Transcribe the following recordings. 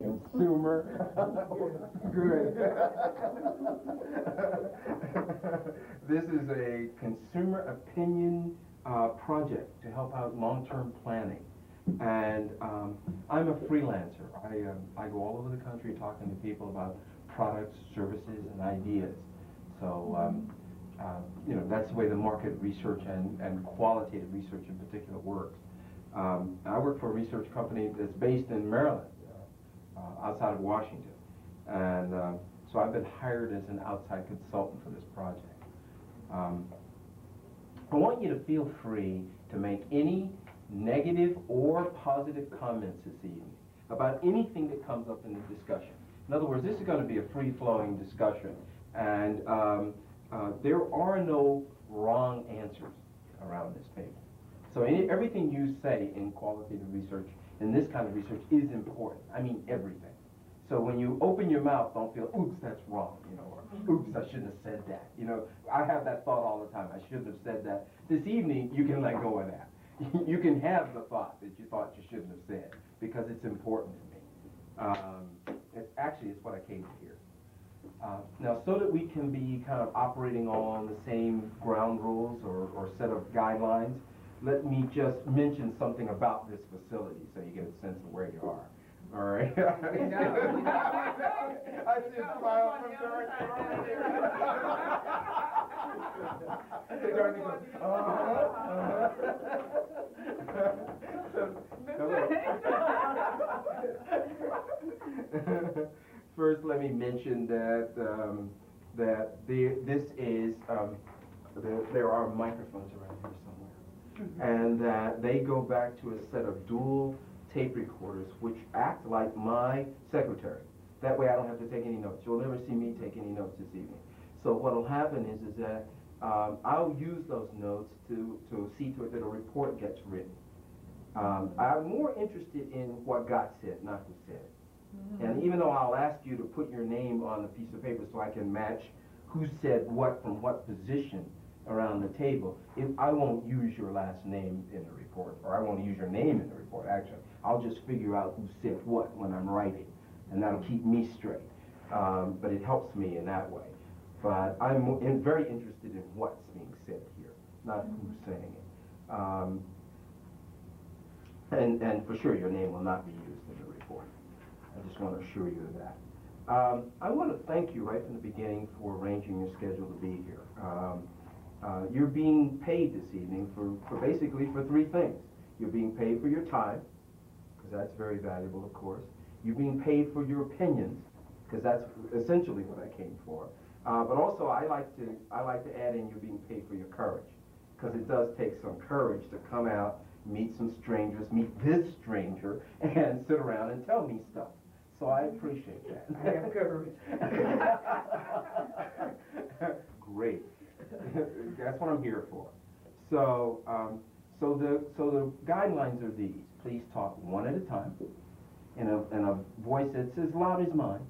Consumer. Good. This is a consumer opinion project to help out long-term planning. And I'm a freelancer. I go all over the country talking to people about products, services, and ideas. So, that's the way the market research and qualitative research in particular works. I work for a research company that's based in Maryland, outside of Washington. And so I've been hired as an outside consultant for this project. I want you to feel free to make any negative or positive comments this evening about anything that comes up in the discussion. In other words, this is going to be a free-flowing discussion, and there are no wrong answers around this table. So everything you say in qualitative research, in this kind of research, is important. I mean everything. So when you open your mouth, don't feel, oops, that's wrong, or oops, I shouldn't have said that. I have that thought all the time. I shouldn't have said that. This evening, you can let go of that. You can have the thought that you thought you shouldn't have said, because it's important to me. It's what I came to hear. Now, so that we can be kind of operating on the same ground rules or set of guidelines, let me just mention something about this facility so you get a sense of where you are. All right? I see a smile from First, let me mention that there are microphones around here somewhere, and that they go back to a set of dual tape recorders which act like my secretary. That way I don't have to take any notes. You'll never see me take any notes this evening. So what will happen is that I'll use those notes to see to it that a report gets written. I'm more interested in what got said, not who said it. And even though I'll ask you to put your name on a piece of paper so I can match who said what from what position around the table, I won't use your last name in the report, or I won't use your name in the report, actually. I'll just figure out who said what when I'm writing, and that'll keep me straight. But it helps me in that way. But I'm very interested in what's being said here, not who's saying it. And for sure, your name will not be used in the report. I just want to assure you of that. I want to thank you right from the beginning for arranging your schedule to be here. You're being paid this evening for basically for three things. You're being paid for your time, because that's very valuable, of course. You're being paid for your opinions, because that's essentially what I came for. But also, I like to add in you're being paid for your courage, because it does take some courage to come out, meet some strangers, meet this stranger, and sit around and tell me stuff. So I appreciate that. I have courage. Great. That's what I'm here for. So, so the guidelines are these. Please talk one at a time, in a voice that's as loud as mine.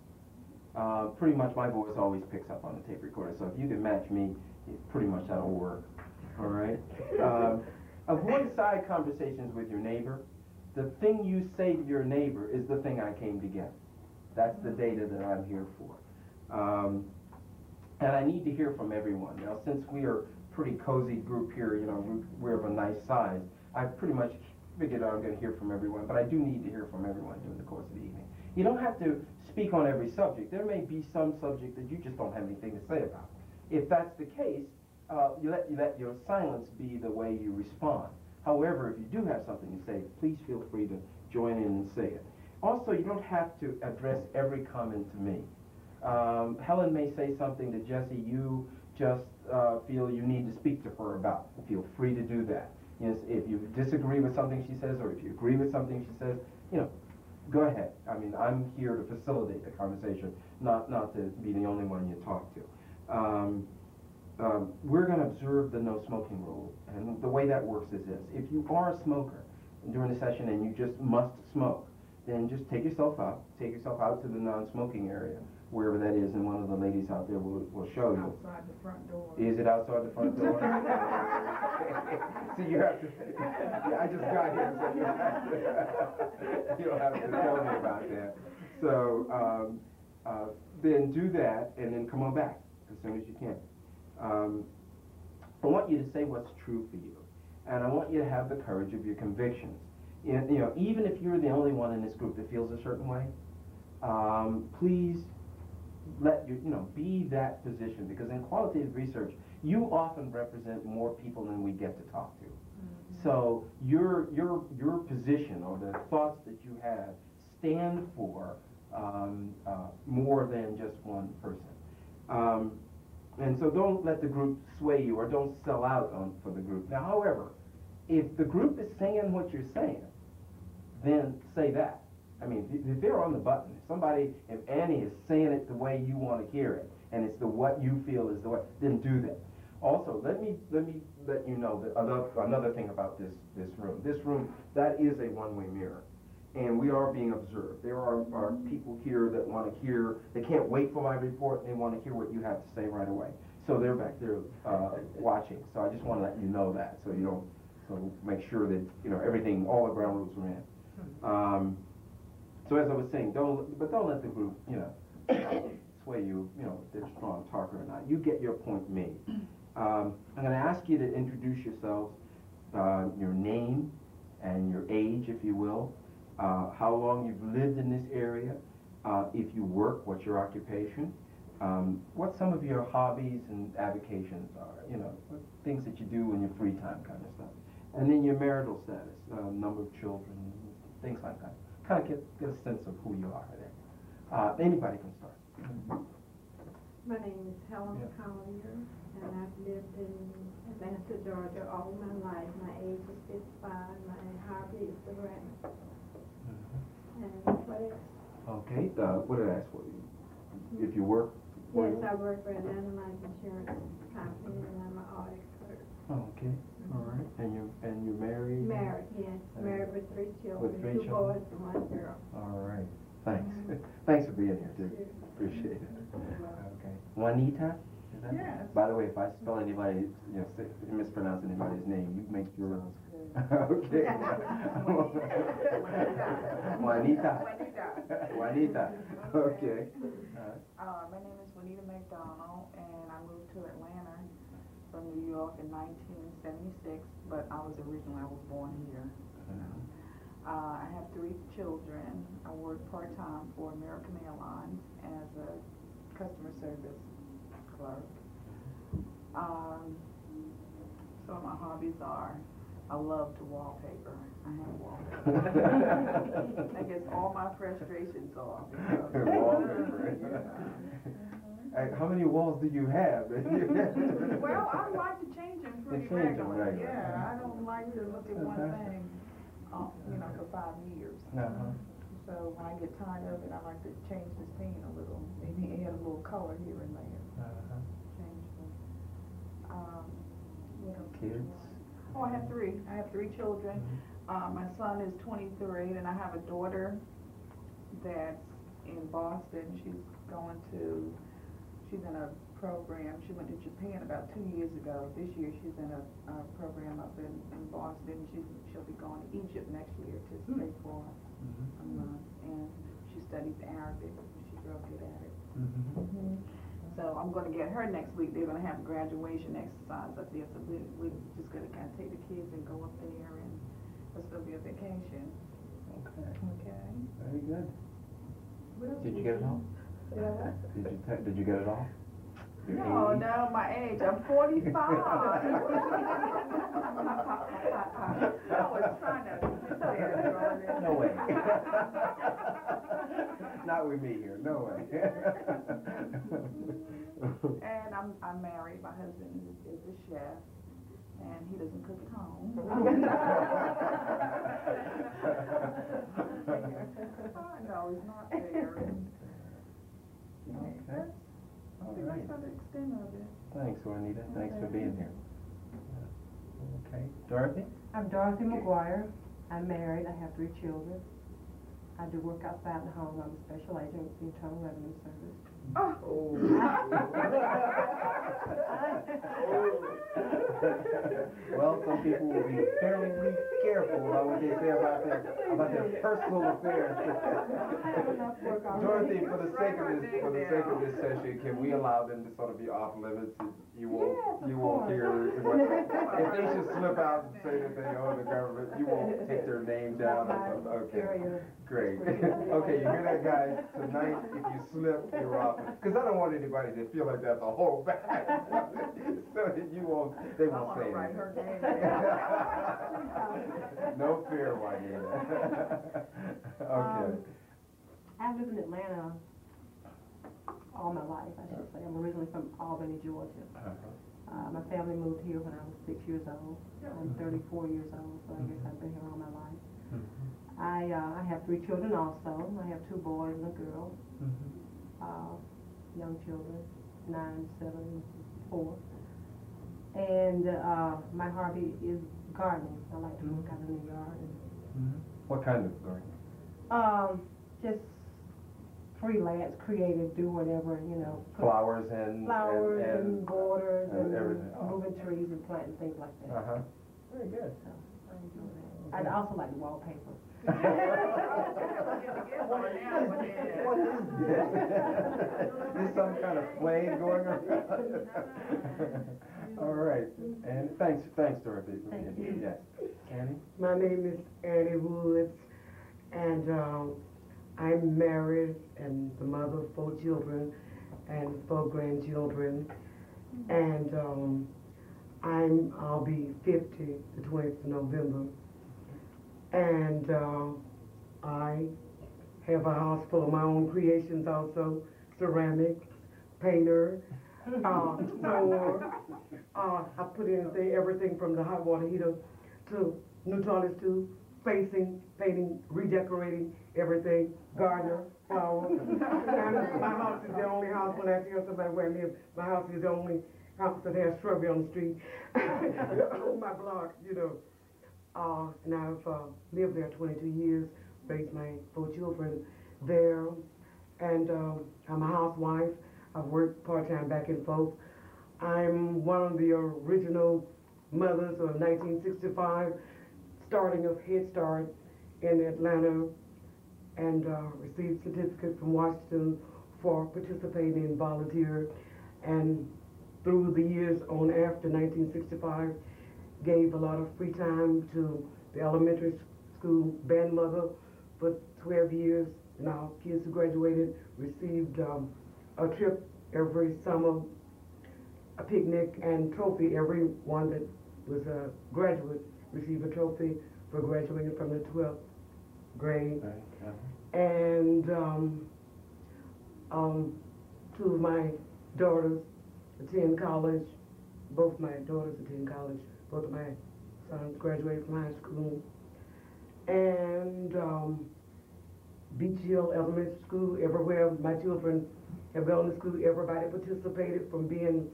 Pretty much my voice always picks up on the tape recorder. So if you can match me, pretty much that'll work. All right. Avoid side conversations with your neighbor. The thing you say to your neighbor is the thing I came to get. That's the data that I'm here for. And I need to hear from everyone. Now, since we are a pretty cozy group here, we're of a nice size, I pretty much figured out I'm going to hear from everyone, but I do need to hear from everyone during the course of the evening. You don't have to speak on every subject. There may be some subject that you just don't have anything to say about. If that's the case, you let your silence be the way you respond. However, if you do have something to say, please feel free to join in and say it. Also, you don't have to address every comment to me. Helen may say something that Jesse, you just feel you need to speak to her about. Feel free to do that. Yes, if you disagree with something she says, or if you agree with something she says, go ahead. I mean, I'm here to facilitate the conversation, not to be the only one you talk to. We're going to observe the no smoking rule, and the way that works is this. If you are a smoker during the session and you just must smoke, then just take yourself out to the non-smoking area, wherever that is, and one of the ladies out there will show you. Outside the front door. Is it outside the front door? See, you have to, I just got here, so you have to. You don't have to tell me about that. So then do that, and then come on back as soon as you can. I want you to say what's true for you, and I want you to have the courage of your convictions. Even if you're the only one in this group that feels a certain way, please let be that position, because in qualitative research, you often represent more people than we get to talk to. So your position or the thoughts that you have stand for more than just one person. And so don't let the group sway you, or don't sell out for the group. Now, however, if the group is saying what you're saying, then say that. I mean, if they're on the button, if Annie is saying it the way you want to hear it, and it's what you feel is the way, then do that. Also, let me let you know that another thing about this room. This room, that is a one-way mirror, and we are being observed. There are people here that want to hear. They can't wait for my report. And they want to hear what you have to say right away. So they're back there watching. So I just want to let you know that, so you don't. So make sure that everything, all the ground rules are in. So as I was saying, don't let the group sway you. If they're strong talker or not. You get your point made. I'm going to ask you to introduce yourselves, your name and your age, if you will, how long you've lived in this area, if you work, what's your occupation, what some of your hobbies and avocations are, what things that you do in your free time kind of stuff. And then your marital status, number of children, things like that. Kind of get a sense of who you are there. Anybody can start. My name is Helen Collier, and I've lived in Atlanta, Georgia all my life. My age is 55. My hobby is the rabbit. And what else? Okay. What did I ask for you? If you work? Yes, I work for Atlanta Life Insurance Company, and I'm an audit clerk. Okay. All right. And you're married? Married, yes. Married with 3 children. With 3 2 children? boys and 1 girl. All right. Thanks. Thanks for being here, too. Appreciate it. Okay. Juanita? Is that? Yes. By the way, if I spell anybody, mispronounce anybody's name, you make sure. Okay. Juanita. Juanita. Okay. My name is Juanita McDonald, and I moved to Atlanta from New York in 1976, but I was born here. I have 3 children. I work part-time for American Airlines as a customer service clerk. Some of my hobbies are, I love to wallpaper. I have wallpaper. I guess all my frustrations off. Wallpaper. How many walls do you have? Well, I like to change them pretty regularly. Yeah, I don't like to look at one thing, for 5 years. So when I get tired of it, I like to change the scene a little. Maybe add a little color here and there. Change them. Kids? Oh, I have 3. I have 3 children. My son is 23, and I have a daughter that's in Boston. She's in a program. She went to Japan about 2 years ago. This year she's in a program up in Boston. She'll be going to Egypt next year to stay for a month. And she studies Arabic. She's real good at it. So I'm going to get her next week. They're going to have a graduation exercise up there. So we're just going to kind of take the kids and go up there, and it's going to be a vacation. Okay. Okay. Very good. Did you get it all? Yeah. Did you get it all? No, my age. I'm 45. I was trying to say No way. Not with me here. No way. And I'm married. My husband is a chef, and he doesn't cook at home. No, he's not there. Okay. All right. That's the extent of it. Thanks, Juanita. Thanks for being here. Okay. Dorothy? I'm Dorothy McGuire. I'm married. I have 3 children. I do work outside the home. I'm a special agent with the Internal Revenue Service. Oh. Well, some people will be fairly careful about what they say about their personal affairs. Dorothy, for the sake of this session, can we allow them to sort of be off limits? You won't hear if they should slip out and say that they owe the government. You won't take their name down. Okay, great. Okay, you hear that, guys? Tonight, if you slip, you're off. Because I don't want anybody to feel like that's a whole back. So that they won't say anything. No fear, Juanita. Okay. I've lived in Atlanta all my life, I should say. I'm originally from Albany, Georgia. My family moved here when I was 6 years old. I'm 34 years old, so I guess I've been here all my life. I have 3 children also. I have 2 boys and a girl. Young children, 9, 7, 4. And my hobby is gardening. I like to work out in the garden. What kind of gardening? Just freelance, creative, do whatever, you know. Flowers and borders and everything. moving trees and planting things like that. Very good. So I enjoy that. I'd also like wallpaper. What is this? Is some kind of flame going on? All right. And thanks, Dorothy. Thank you. Yes. Annie? My name is Annie Woods, and I'm married and the mother of 4 children and 4 grandchildren, and I'll be 50 the 20th of November, and I have a house full of my own creations also, ceramics, painter, floor. I put in everything from the hot water heater to new toilets to facing, painting, redecorating everything, gardener, flowers. And my house is the only house, when I tell somebody where I live, my house is the only house that has shrubbery on the street. On my block, you know. And I've lived there 22 years, raised my 4 children there, and I'm a housewife. I've worked part-time back and forth. I'm one of the original mothers of 1965, starting of Head Start in Atlanta, and received certificate from Washington for participating in volunteer, and through the years on after 1965, gave a lot of free time to the elementary school band mother for 12 years. Now kids who graduated received a trip every summer, a picnic and trophy. Everyone that was a graduate received a trophy for graduating from the 12th grade. And 2 of my daughters attend college. Both my daughters attend college. Both of my sons graduated from high school. And Beach Hill Elementary School, everywhere my children have gone to school, everybody participated, from being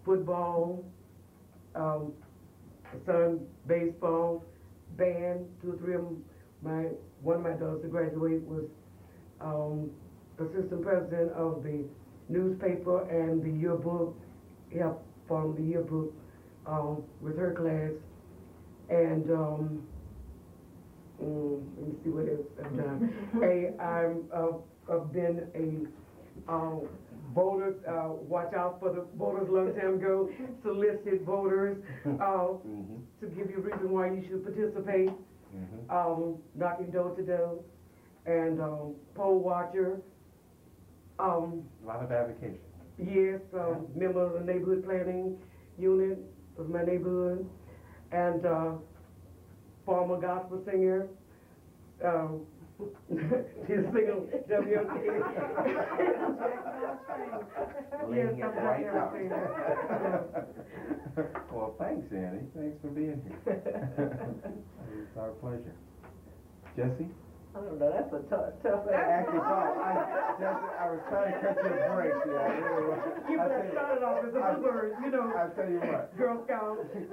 football, son baseball, band. 2 or 3 of them. One of my daughters that graduated was assistant president of the newspaper and the yearbook, helped form the yearbook with her class. And let me see what else I've done. I've been a voter, watch out for the voters a long time ago, solicit voters to give you a reason why you should participate, knocking door to door, and poll watcher. A lot of advocacy. Yes, member of the neighborhood planning unit of my neighborhood, and former gospel singer. His single WMT. Laying it right out. Well, thanks, Annie. Thanks for being here. It's our pleasure. Jesse? I don't know, that's a tough. Acting thought. I was trying to cut you a break there. I really was. You better start it off as a good word, you know. I'll tell you what. Girl Scout. Just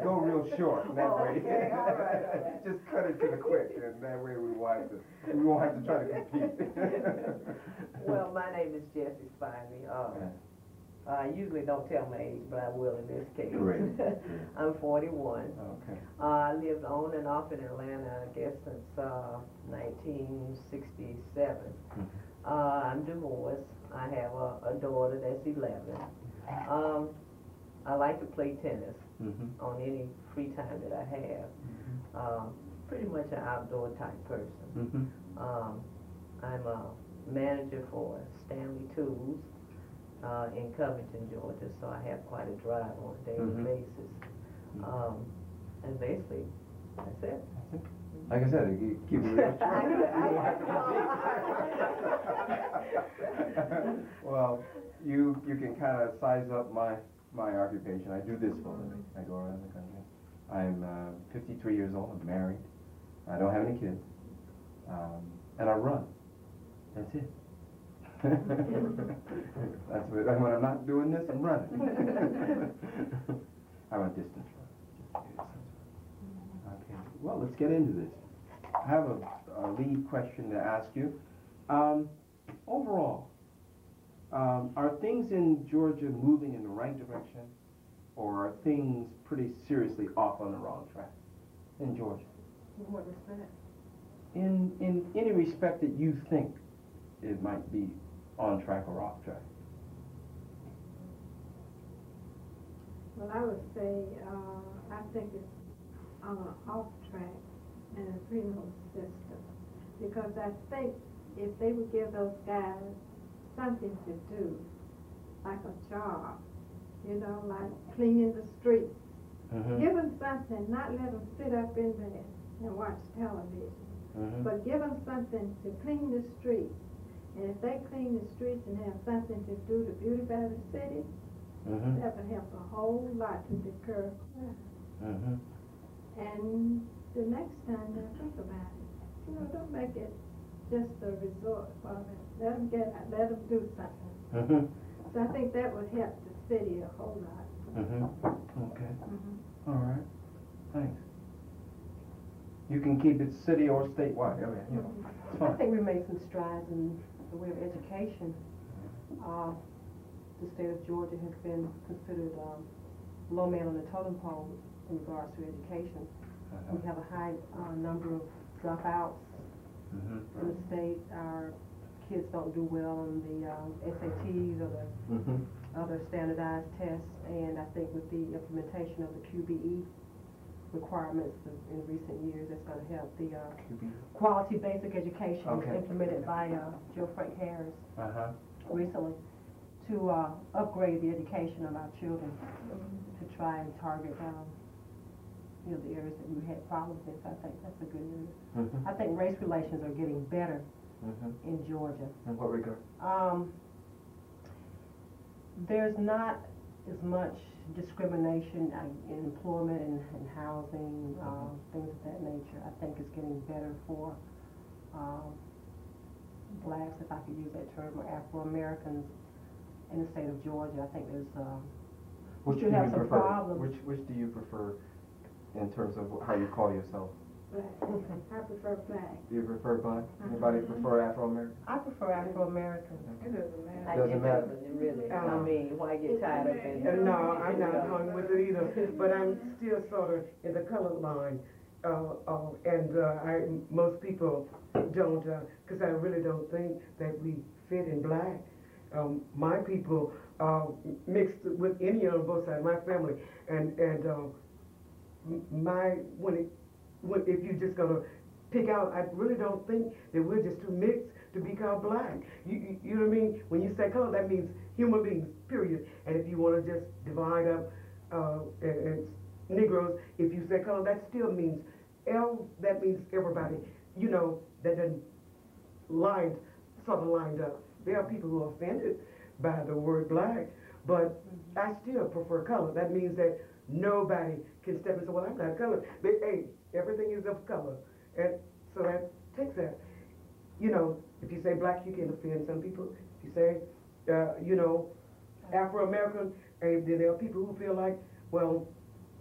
go real short, and that way. Okay, all right. Just cut it to the quick, and that way we won't have to try to compete. Well, my name is Jessie Spivey. I usually don't tell my age, but I will in this case. Great. I'm 41. Okay. I lived on and off in Atlanta, I guess, since 1967. I'm divorced. I have a daughter that's 11. I like to play tennis on any free time that I have. Pretty much an outdoor type person. I'm a manager for Stanley Tools in Covington, Georgia, so I have quite a drive on a daily basis. And basically, that's it. Like I said, you keep it real short. You won't have to compete. Well, you can kind of size up my occupation. I do this for a living. I go around the country. I'm 53 years old. I'm married. I don't have any kids. And I run. That's it. That's what, and when I'm not doing this, I'm running. I'm a distance runner. Okay. Well, let's get into this. I have a lead question to ask you. Overall, are things in Georgia moving in the right direction, or are things pretty seriously off on the wrong track in Georgia? In what respect? In any respect that you think it might be on track or off track? Well, I would say, I think it's on an off track in a criminal system. Because I think if they would give those guys something to do, like a job, you know, like cleaning the streets. Give them something, not let them sit up in there and watch television, but give them something to clean the streets. And if they clean the streets and have something to do to beautify the city, that would help a whole lot to deter crime. And the next time they think about it, you know, don't make it just a resort for them. Let them do something. So I think that would help the city a whole lot. Okay. All right. Thanks. You can keep it city or statewide. I mean, you know, it's I fine. think we made some strides in the way of education. The state of Georgia has been considered low man on the totem pole in regards to education. We have a high number of dropouts in the state. Our kids don't do well on the SATs or the other standardized tests, and I think with the implementation of the QBE requirements in recent years, that's going to help the quality basic education implemented by Joe Frank Harris recently to upgrade the education of our children to try and target you know, the areas that we had problems in. So I think that's a good area. I think race relations are getting better in Georgia. In what regard? There's not as much discrimination in employment and housing, things of that nature. I think it's getting better for blacks, if I could use that term, or Afro-Americans in the state of Georgia. I think there's Which do you have some problems. Which do you prefer in terms of how you call yourself? Black. I prefer black. Do you prefer black? Anybody prefer Afro-American? I prefer Afro-American. It doesn't matter. Doesn't matter. Really. I mean, why get tied up in And no, I'm not hung with it either, but I'm still sort of in the colored line. Most people don't, because I really don't think that we fit in black. My people mixed with Indian on both sides, my family, and if you're just gonna pick out, I really don't think that we're just too mixed to be called black. You know what I mean? When you say color, that means human beings, period. And if you want to just divide up and Negroes, if you say color, that still means that means everybody. You know, that doesn't sort of lined up. There are people who are offended by the word black, but I still prefer color. That means that nobody can step and say, well, I'm not colored. But hey, everything is of color. And So that takes that. You know, if you say black, you can offend some people. If you say, you know, Afro-American, then there are people who feel like, well,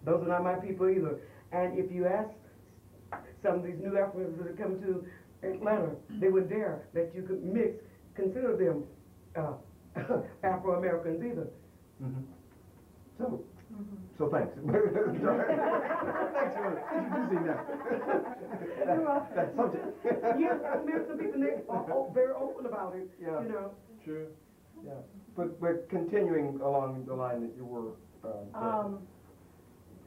those are not my people either. And if you ask some of these new Africans that are coming to Atlanta, they would dare that you could consider them Afro-Americans either. Mm-hmm. So thanks. Thanks for introducing that subject. Yeah, there's some people that are very open about it, Yeah. you know. Sure. Yeah. But continuing along the line that you were.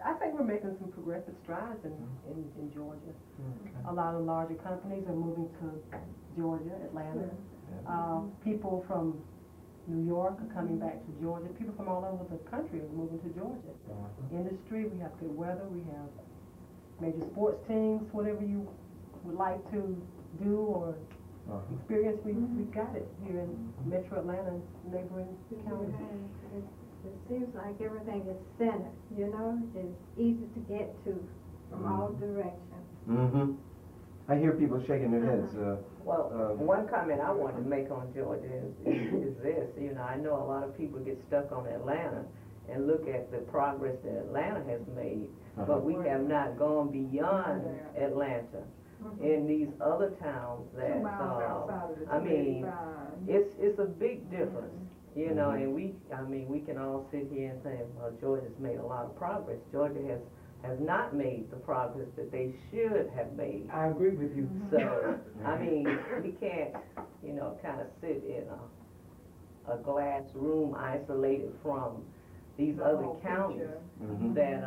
I think we're making some progressive strides in Georgia. Okay. A lot of larger companies are moving to Georgia, Atlanta. People from New York are coming back to Georgia. People from all over the country are moving to Georgia. Industry, we have good weather, we have major sports teams, whatever you would like to do or experience, we've got it here in Metro Atlanta and neighboring counties. It seems like everything is centered, you know, it's easy to get to from all directions. Mm-hmm. I hear people shaking their heads. One comment I wanted to make on Georgia is this. You know, I know a lot of people get stuck on Atlanta and look at the progress that Atlanta has made, but we have not gone beyond Atlanta. In these other towns that, 2 miles outside of the I mean, 285. it's a big difference. You know, and we can all sit here and say, well, Georgia's made a lot of progress. Georgia has not made the progress that they should have made. I agree with you. So, I mean, we can't, you know, kind of sit in a glass room isolated from these other counties that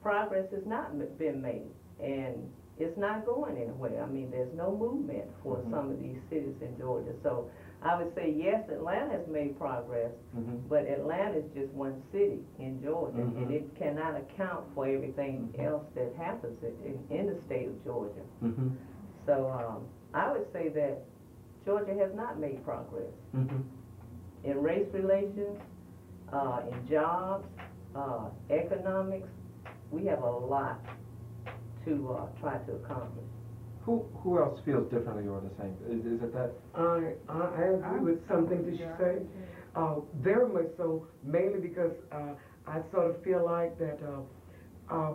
progress has not been made. And it's not going anywhere. I mean, there's no movement for some of these cities in Georgia. So I would say, yes, Atlanta has made progress, but Atlanta is just one city in Georgia, and it cannot account for everything else that happens in the state of Georgia. So I would say that Georgia has not made progress in race relations, in jobs, economics. We have a lot to try to accomplish. Who else feels differently or the same? Is it that? I agree with some things that you say, very much so, mainly because I sort of feel like that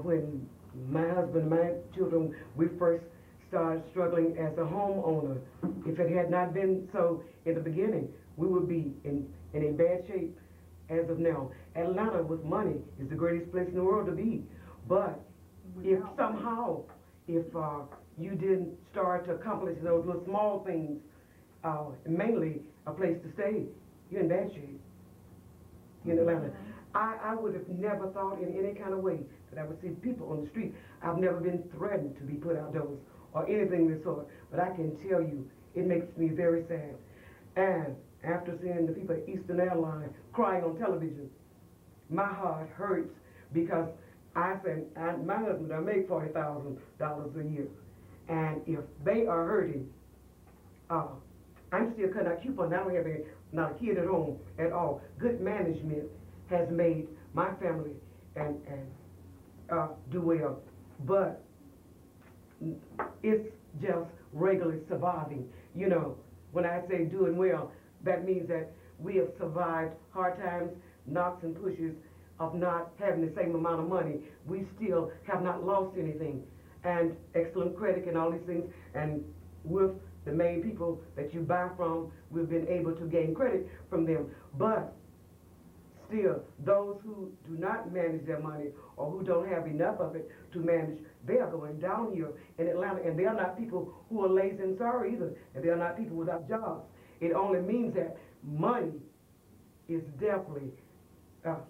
when my husband and my children, we first started struggling as a homeowner, if it had not been so in the beginning, we would be in a bad shape as of now. Atlanta with money is the greatest place in the world to be, but if somehow, if you didn't start to accomplish those little small things, mainly a place to stay, you're in bad shape in Atlanta. I would have never thought in any kind of way that I would see people on the street. I've never been threatened to be put outdoors or anything of the sort, but I can tell you, it makes me very sad. And after seeing the people at Eastern Airlines crying on television, my heart hurts because I think my husband, I make $40,000 a year. And if they are hurting, I'm still cutting out coupons. I don't have not a kid at home at all. Good management has made my family and do well. But it's just regularly surviving. You know, when I say doing well, that means that we have survived hard times, knocks and pushes of not having the same amount of money. We still have not lost anything. And excellent credit and all these things, and with the main people that you buy from, we've been able to gain credit from them. But still, those who do not manage their money or who don't have enough of it to manage, they are going down here in Atlanta, and they are not people who are lazy and sorry either, and they are not people without jobs. It only means that money is definitely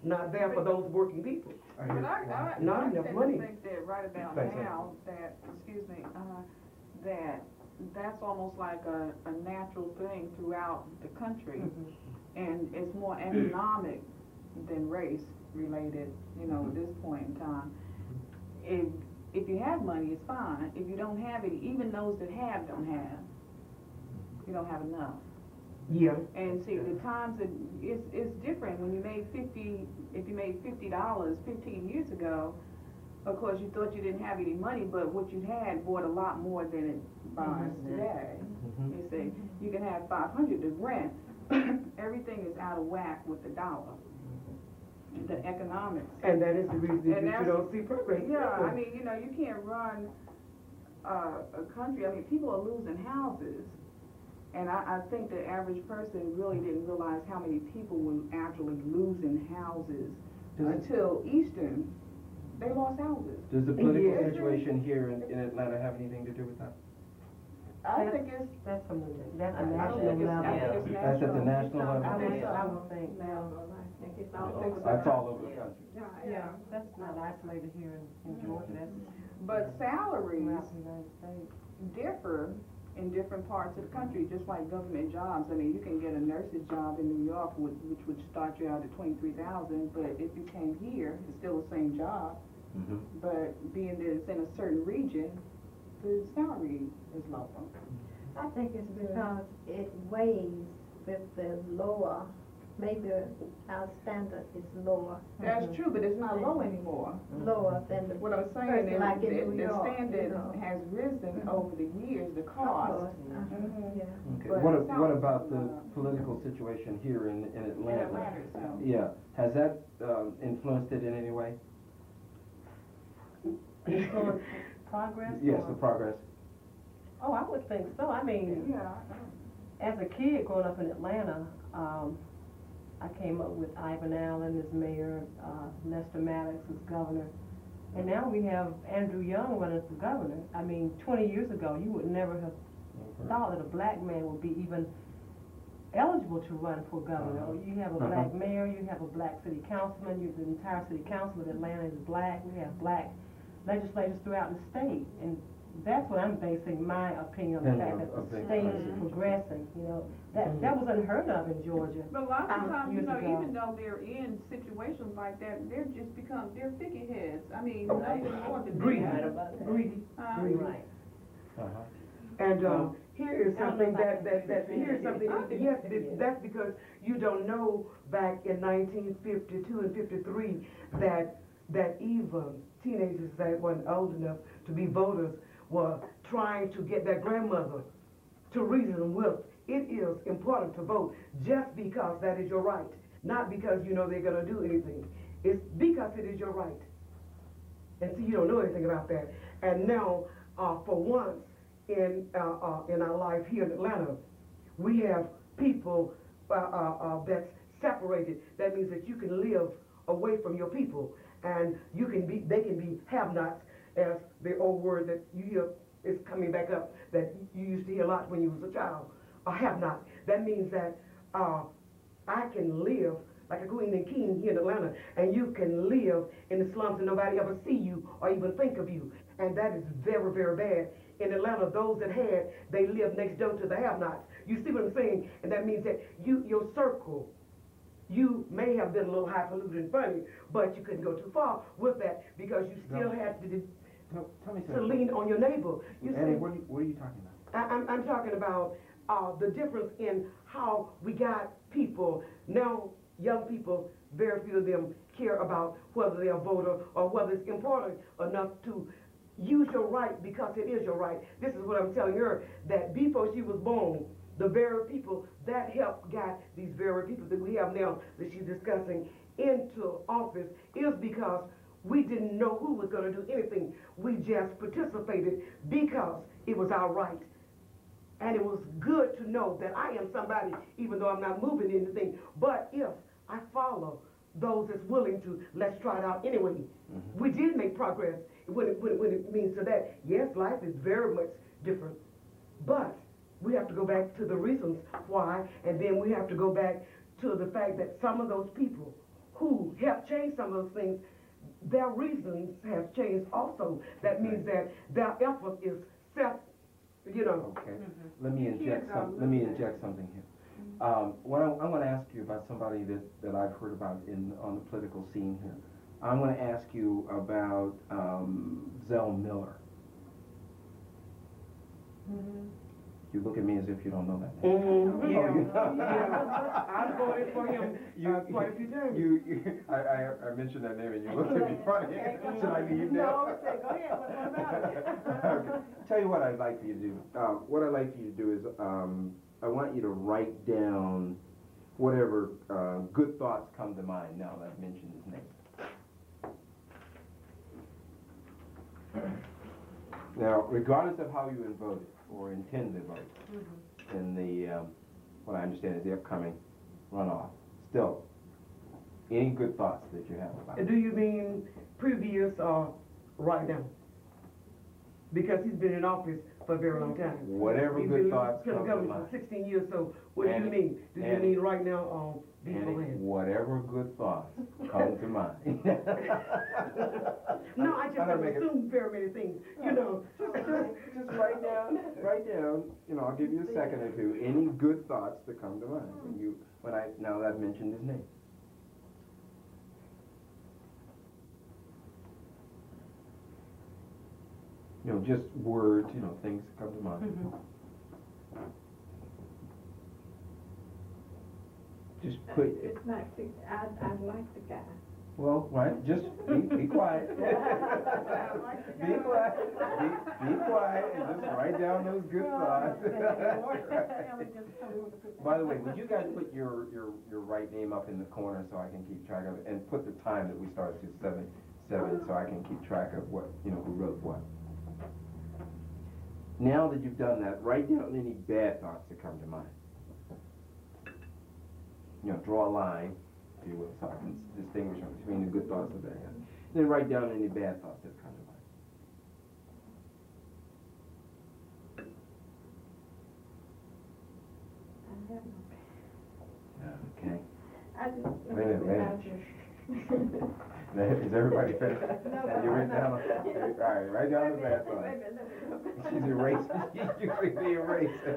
not there for those working people. But I Not tend enough to money. think that right about Thanks, now that, that's almost like a natural thing throughout the country. And it's more economic than race related, you know, at this point in time. If you have money, it's fine. If you don't have it, even those that have don't have. You don't have enough. Yeah. And see, the times that it's different when you made if you made $50 15 years ago, of course, you thought you didn't have any money, but what you had bought a lot more than it buys today. You see, you can have 500 to rent. Everything is out of whack with the dollar, the economics. And that is the reason And that you don't see progress. Yeah, I mean, you know, you can't run a country. I mean, people are losing houses. And I think the average person really didn't realize how many people were actually losing houses until Eastern. They lost houses. Does the political Yeah. situation here in Atlanta have anything to do with that? I think it's. That's from that's a I don't national think it's. I level. think it's That's at the national level? I would, Yeah. I would think, Level, I think it's all I think over. That's all over the country. yeah, that's not isolated here in Georgia, that's But salaries throughout the United States. differ in different parts of the country, just like government jobs. I mean, you can get a nurse's job in New York, which would start you out at 23,000, but if you came here, it's still the same job. But being that it's in a certain region, the salary is lower. I think it's because it weighs with the lower, maybe our standard is lower, That's true, but it's not low anymore. lower than the What I'm saying person is like in New the York, standard you know. has risen over the years, the Of cost. course, yeah. Okay. But What, it what sounds about the like, political situation here in In Atlanta? Atlanta itself. Yeah, has that influenced it in any way? Progress? Yes, or- the progress. Oh, I would think so. I mean, Yeah. as a kid growing up in Atlanta, I came up with Auburn Allen as mayor, Lester Maddox as governor, and now we have Andrew Young running for governor. I mean, 20 years ago, you would never have thought that a black man would be even eligible to run for governor. You have a black mayor, you have a black city councilman, the entire city council of Atlanta is black, we have black legislators throughout the state, and that's what I'm basing my opinion on, the fact that the state is progressing, you know. That was unheard of in Georgia. But a lot of times, you years know, ago. even though they're in situations like that, they're figureheads. I mean, nothing more than Greedy. that. Greedy. Greedy. Right. And here is I don't something know if I that can here's something, yes, that's because you don't know back in 1952 and 53 that even teenagers that weren't old enough to be voters were trying to get their grandmother to reason with. It is important to vote just because that is your right, not because you know they're going to do anything. It's because it is your right. And see, you don't know anything about that. And now, for once in our life here in Atlanta, we have people that's separated. That means that you can live away from your people, and they can be have-nots, as the old word that you hear is coming back up that you used to hear a lot when you was a child. A have-not. That means that I can live like a queen and king here in Atlanta, and you can live in the slums and nobody ever see you or even think of you. And that is very, very bad. In Atlanta, those that had, they live next door to the have-nots. You see what I'm saying? And that means that your circle, you may have been a little highfalutin and funny, but you couldn't go too far with that because you still had Tell me to something. lean on your neighbor. You Eddie, see, what are you talking about? I'm talking about the difference in how we got people. Now, young people, very few of them care about whether they're a voter or whether it's important enough to use your right because it is your right. This is what I'm telling her, that before she was born, the very people that helped get these very people that we have now that she's discussing into office is because we didn't know who was going to do anything. We just participated because it was our right. And it was good to know that I am somebody, even though I'm not moving anything. But if I follow those that's willing to, let's try it out anyway. We did make progress when it means to that. Yes, life is very much different. But we have to go back to the reasons why, and then we have to go back to the fact that some of those people who helped change some of those things, their reasons have changed also. That means that their effort is self, you know. Okay. Let me inject something here. What I'm going to ask you about somebody that I've heard about on the political scene here. I'm going to ask you about Zell Miller. You look at me as if you don't know that. Mm-hmm, yeah, Oh, you- yeah. I voted for him quite a few times. I mentioned that name and you looked at me funny. Should I leave now? No, say, go ahead, what about it? Tell you what I'd like for you to do. What I'd like for you to do is, I want you to write down whatever good thoughts come to mind now that I've mentioned his name. Now, regardless of how you voted or intend to vote in the, what I understand is the upcoming runoff, still, any good thoughts that you have about it? Do you mean previous or right now? Because he's been in office for a very long time. Whatever He's good been thoughts in come to government mind. for 16 years, so what do you Annie, mean? Do you Annie. mean right now or beforehand? Whatever good thoughts come to mind. No, I just I'm gonna don't make it- assume very many things, you know. Just write down, you know, I'll give you a second or two, any good thoughts that come to mind now that I've mentioned his name. You know, just words, you know, things that come to mind. Just put, It's like, I'd like the guy. well, right, just be quiet. Be quiet, be quiet, and just write down those good thoughts. By the way, would you guys put your right name up in the corner so I can keep track of it, and put the time that we started to 7 so I can keep track of what, you know, who wrote what. Now that you've done that, write down any bad thoughts that come to mind. You know, draw a line, if you will, so I can distinguish between the good thoughts and the bad. Then write down any bad thoughts that come to mind. I have no. Okay. I just. Wait a minute. Is everybody finished? No, You write no. down, all right, write down the bad thoughts. She's erasing, you using the eraser.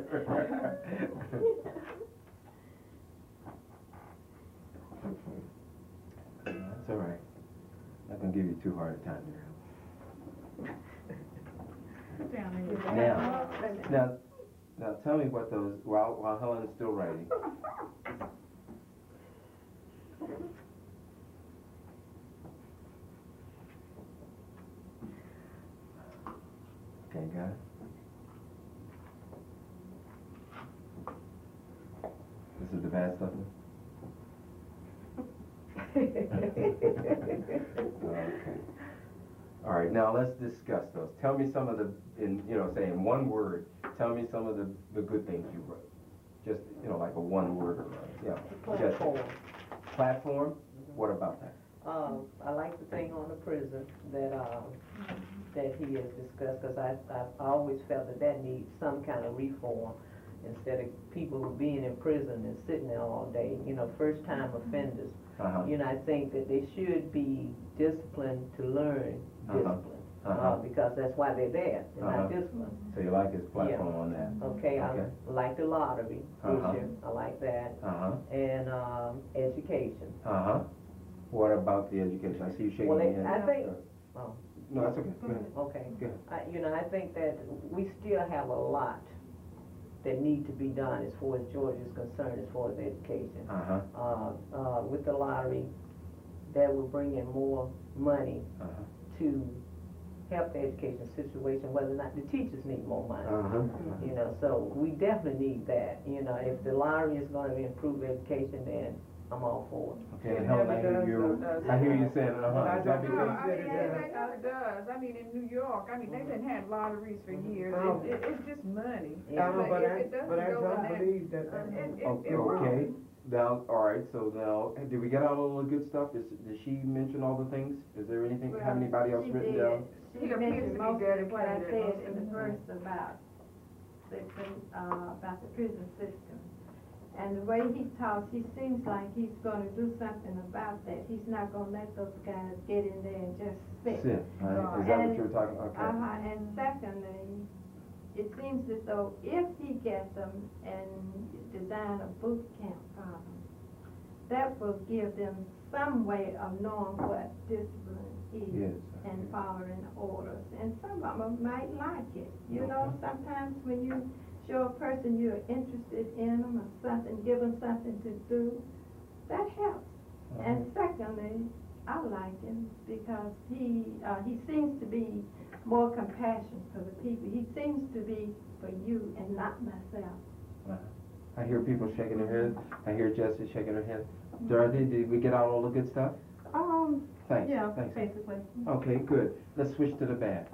That's all right. Not gonna give you too hard a time there. Now tell me what those, while Helen is still writing. Okay, got it? This is the bad stuff now? Okay. All right, now let's discuss those. Tell me some of the, say in one word, tell me some of the good things you wrote. Just, like a one word or, Platform. Platform? What about that? I like the thing on the prison that he has discussed, because I've always felt that needs some kind of reform. Instead of people being in prison and sitting there all day, first-time offenders. I think that they should be disciplined to learn discipline, because that's why they're there, they're not disciplined. So you like his platform on that? Okay, I like the lottery issue, I like that, and education. What about the education? I see you shaking your head. I think, No, that's okay. Go ahead. okay. Go ahead. I think that we still have a lot that need to be done as far as Georgia is concerned, as far as education. With the lottery, that will bring in more money to help the education situation, whether or not the teachers need more money. So we definitely need that. If the lottery is going to improve education, then I'm all for it. Okay, and Helen, I hear you saying, is that because? It does. I mean, in New York, they've been had lotteries for years. It's just money. But I don't believe that. Okay, now, all right, so now, did we get out all the good stuff? Did she mention all the things? Is there anything, have anybody else written down? She mentioned most of what I said in the first about the prison system. And the way he talks, he seems like he's gonna do something about that. He's not gonna let those guys get in there and just sit. Right? Is that what you were talking about? Okay. And secondly, it seems as though if he gets them and design a boot camp for them, that will give them some way of knowing what discipline is and following orders. And some of them might like it. Sometimes when you show a person you're interested in them or something, give them something to do, that helps. And secondly, I like him because he seems to be more compassion for the people. He seems to be for you and not myself. I hear people shaking their heads. I hear Jessie shaking her head. Dorothy, did we get out all the good stuff? Thanks. Yeah, Thanks. basically. Okay, good. Let's switch to the bad.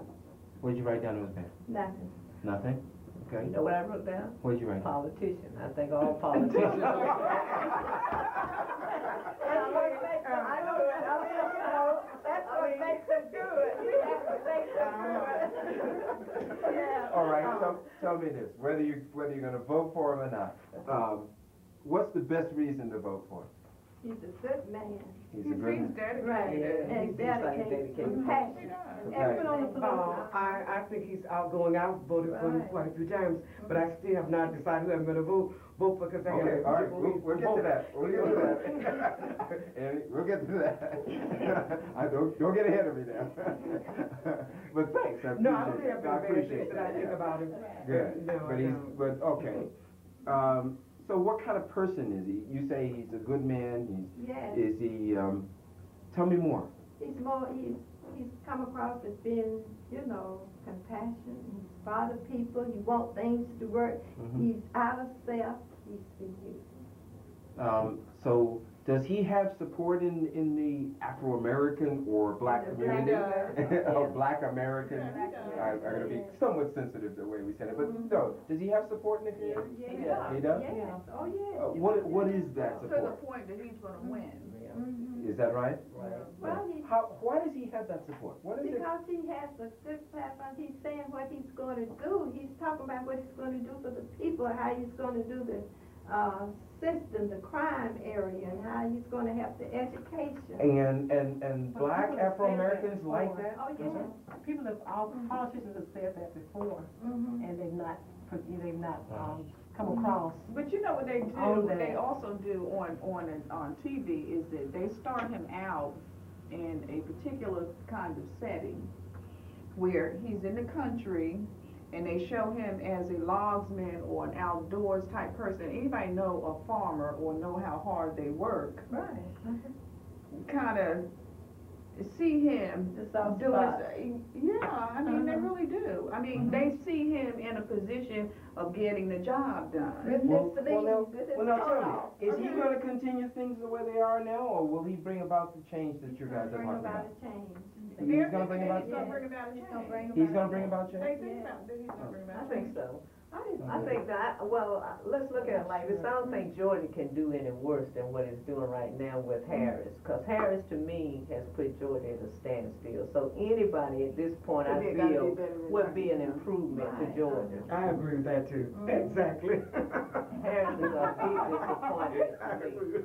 What did you write down that was bad? Nothing. Nothing? Okay. You know what I wrote down? What did you write down? Politician. I think all politicians. All right, so tell me this, whether you're going to vote for him or not, what's the best reason to vote for him? He's a good man. He's a good man. dedicated. Right. Yeah, And he seems like dedicated. dedicated. Compassion. Everyone on the floor. I think he's outgoing. I've voted for him quite a few times, but I still have not decided who I'm going to vote for because I Okay, have all right, we'll get to that. We'll get to that. And we'll get to that. Don't get ahead of me now. But thanks, I appreciate it. No, I don't have I any bad appreciate things that I think about him. Good, No, but I don't. okay. So what kind of person is he? You say he's a good man, Yes. is he, tell me more. He's come across as being, compassion. He's for the people. He wants things to work. He's out of self. He's for you. So does he have support in the Afro-American or black The community? black, Or black American? I'm going to be somewhat sensitive the way we said it, but no, does he have support in the community? Yeah. He does? Yes. Oh, yes. What is that To the support? point that he's gonna win. Is that right? Well, Why does he have that support? What is it? because he has a good platform. He's saying what he's going to do. He's talking about what he's going to do for the people, how he's going to do the system, the crime area, and how he's going to help the education. And black people have said Afro-Americans that like before. that? Oh, yeah. All politicians have said that before, Mm-hmm. and they've not come across. But you know what they do, On what they that. also do on TV is that they start him out in a particular kind of setting where he's in the country and they show him as a logsman or an outdoors type person. Anybody know a farmer or know how hard they work, Right. kind of see him The soft doing, spot. yeah, I mean, they really do. I mean, they see him in a position of getting the job done. This is Well, the now tell total. me, is he going to continue things the way they are now, or will he bring about the change that you guys are Bring talking about about? a change. He's going to bring about He's gonna change? bring about a He's change. gonna bring He's about going to bring about They change? think about that he's gonna bring about I a think change. so. I think that, let's look at it like this. I don't think Georgia can do any worse than what it's doing right now with Harris. Because Harris, to me, has put Georgia at a standstill. So anybody at this point, I It gotta be feel, better than would be an Trump. improvement to Right. Georgia. I agree with that too. Exactly. Harris is a big disappointment to me.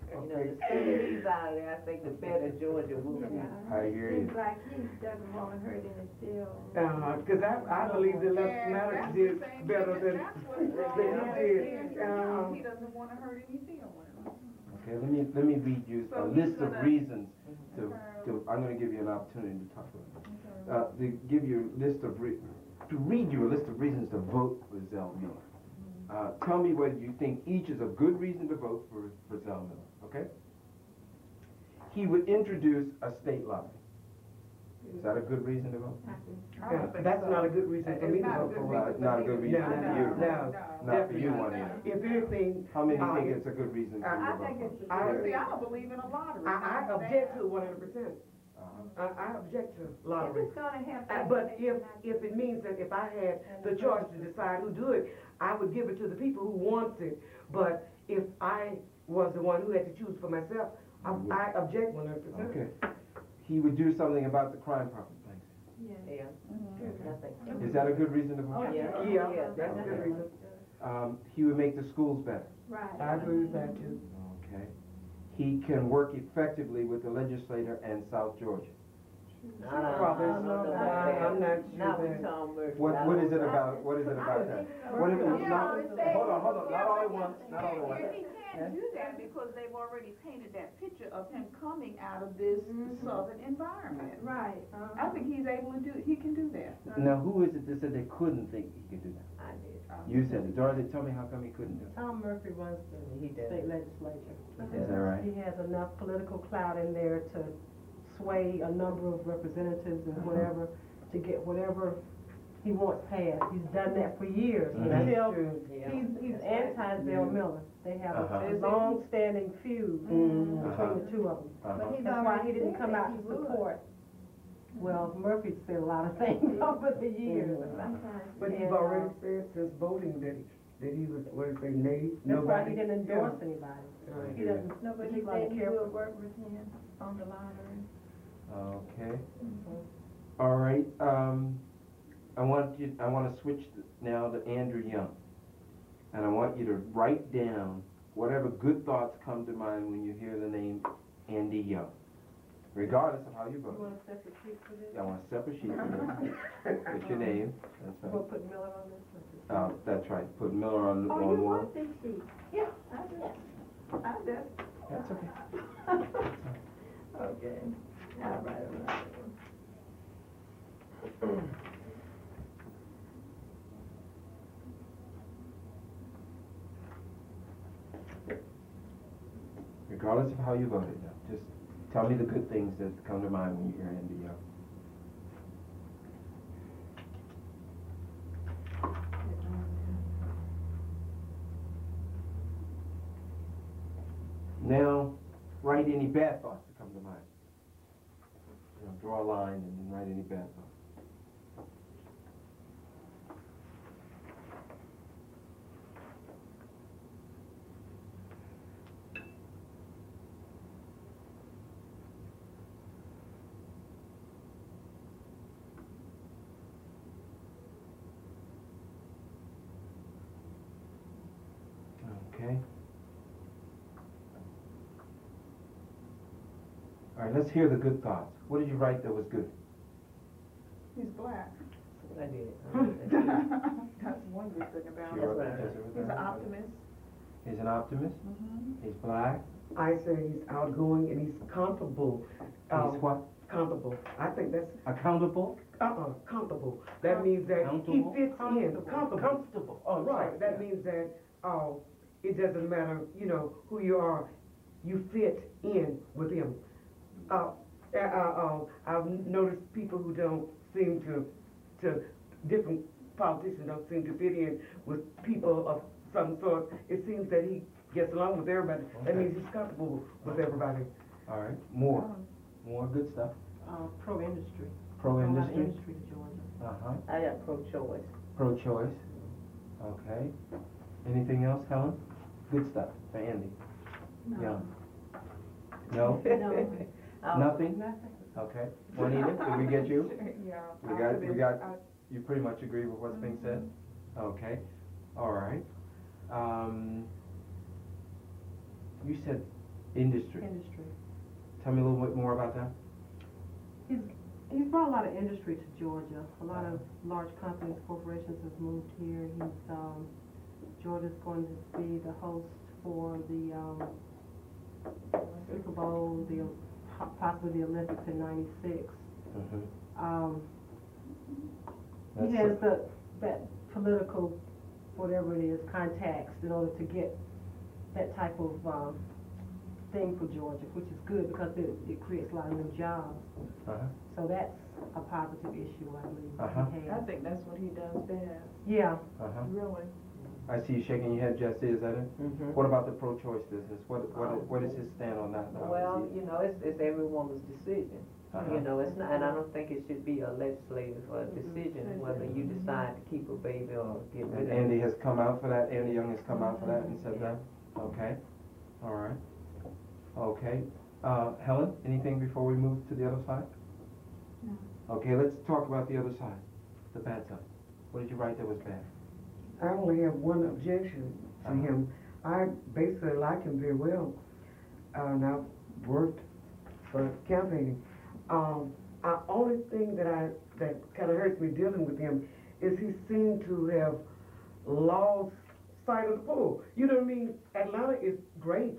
You know, the sooner he's out of there, I think the better Georgia will be. I hear you. Seems like he doesn't want to hurt any feelings. Because I believe that Les And Maddox that's did the same better thing, than that's what than he did. he doesn't wanna hurt any feelings. Okay, let me read you a So he's list of gonna- reasons I'm going to give you an opportunity to talk about it. To give you a list of to read you a list of reasons to vote for Zell Miller. Tell me whether you think each is a good reason to vote for Zell Miller, okay? He would introduce a state lottery. Is that a good reason to vote? I don't think That's so. not a good reason for me It's to not a vote good for. reason. Not a good reason No, for no, you. no. Not for you, Juanita. If anything, How many think it's a good reason for you to I vote think for? it's But see, I don't believe in a lottery. I object to it 100%. I object to If lottery. it's gonna help. But if it means that if I had the choice to decide who do it, I would give it to the people who wants it. But if I was the one who had to choose for myself, I object 100%. Okay. He would do something about the crime problem things. Yeah. Yeah, I think so. Is that a good reason to vote? Yeah, Yeah, that's a good reason. He would make the schools better. Right. I agree with that too. Okay. He can work effectively with the legislator and South Georgia. Probably I don't know not. about that. I'm not sure Not with that- Tom Murphy. What I is don't it know. about, what is it about that? What is it, hold on, not all at once, not all at once. He can't do that because they've already painted that picture of him coming out of this southern environment. Right. I think he's able to do, he can do that. Now, who is it that said they couldn't think he could do that? I did. You said it. Dorothy, tell me how come he couldn't do it. Tom Murphy runs the He does. state legislature. Is that right? He has enough political clout in there to sway a number of representatives and whatever, to get whatever he wants passed. He's done that for years. Mhm. That's Until true. Yeah. he's That's right. anti-Zell Miller. They have Uh-huh. a long-standing feud Mhm. between the two of them. Uh-huh. That's why he didn't come out to support. Well, Murphy said a lot of things over the years. But he's And, already said since voting that he was, what is it, nay, That's why nobody. he didn't endorse anybody. Right. He doesn't, No, but he particularly said he care will for. work with him on the lottery. Okay. All right, I want to switch now to Andrew Young. And I want you to write down whatever good thoughts come to mind when you hear the name Andy Young, regardless of how you You vote. want a separate sheet for this? I want a separate sheet for this. Put your name, that's We'll right. put Miller on this. That's right, put Miller on Oh, one you more. want this sheet? Yeah, I do. I do. That's okay. Okay. All right, all right. Regardless of how you voted, now, just tell me the good things that come to mind when you hear Andy Young. Now, write any bad thoughts that come to mind. You know, draw a line and then write any bad thoughts. Okay. All right, let's hear the good thoughts. What did you write that was good? He's black. I did. I did. That's one good thing about She him. wrote right. that, that's He's an everything? optimist. He's an optimist. He's black. I say he's outgoing and he's comfortable. He's what? Comfortable. I think that's, Accountable. comfortable. That means that he Comfortable? fits in. Comfortable. Comfortable. Oh, Right, that means that, it doesn't matter, you know, who you are, you fit in with him. I've noticed people who don't seem to different politicians don't seem to fit in with people of some sort. It seems that he gets along with everybody. That Okay. means he's comfortable with everybody. All right. More good stuff. Pro-industry. Pro-industry. Industry to Georgia. Uh-huh. I got pro-choice. Pro-choice. Okay. Anything else, Helen? Good stuff for Andy. No. No? No. Nothing? Okay. Juanita, did we get you? Yeah. We got, you pretty much agree with what's being said? Okay. All right. You said industry. Industry. Tell me a little bit more about that. He's brought a lot of industry to Georgia. A lot of large companies, corporations have moved here. Georgia's going to be the host for the Super Bowl, possibly the Olympics in '96. He has that political, whatever it is, contacts in order to get that type of thing for Georgia, which is good because it creates a lot of new jobs. So that's a positive issue, I believe. He I has. think that's what he does best, Yeah. really. I see you shaking your head, Jesse, is that it? Mhm. What about the pro-choice business? What is his stand on that now? Well, Is he- you know, it's every woman's decision. You know, it's not, and I don't think it should be a legislative decision whether you decide to keep a baby or get rid And of it. Andy has come out for that, Andy Young has come out for that and said that? Okay, all right. Okay, Helen, anything before we move to the other side? No. Okay, let's talk about the other side, the bad side. What did you write that was bad? I only have one objection to him. I basically like him very well, and I've worked for campaigning. only thing that kind of hurts me dealing with him is he seemed to have lost sight of the poor. You know what I mean? Atlanta is great,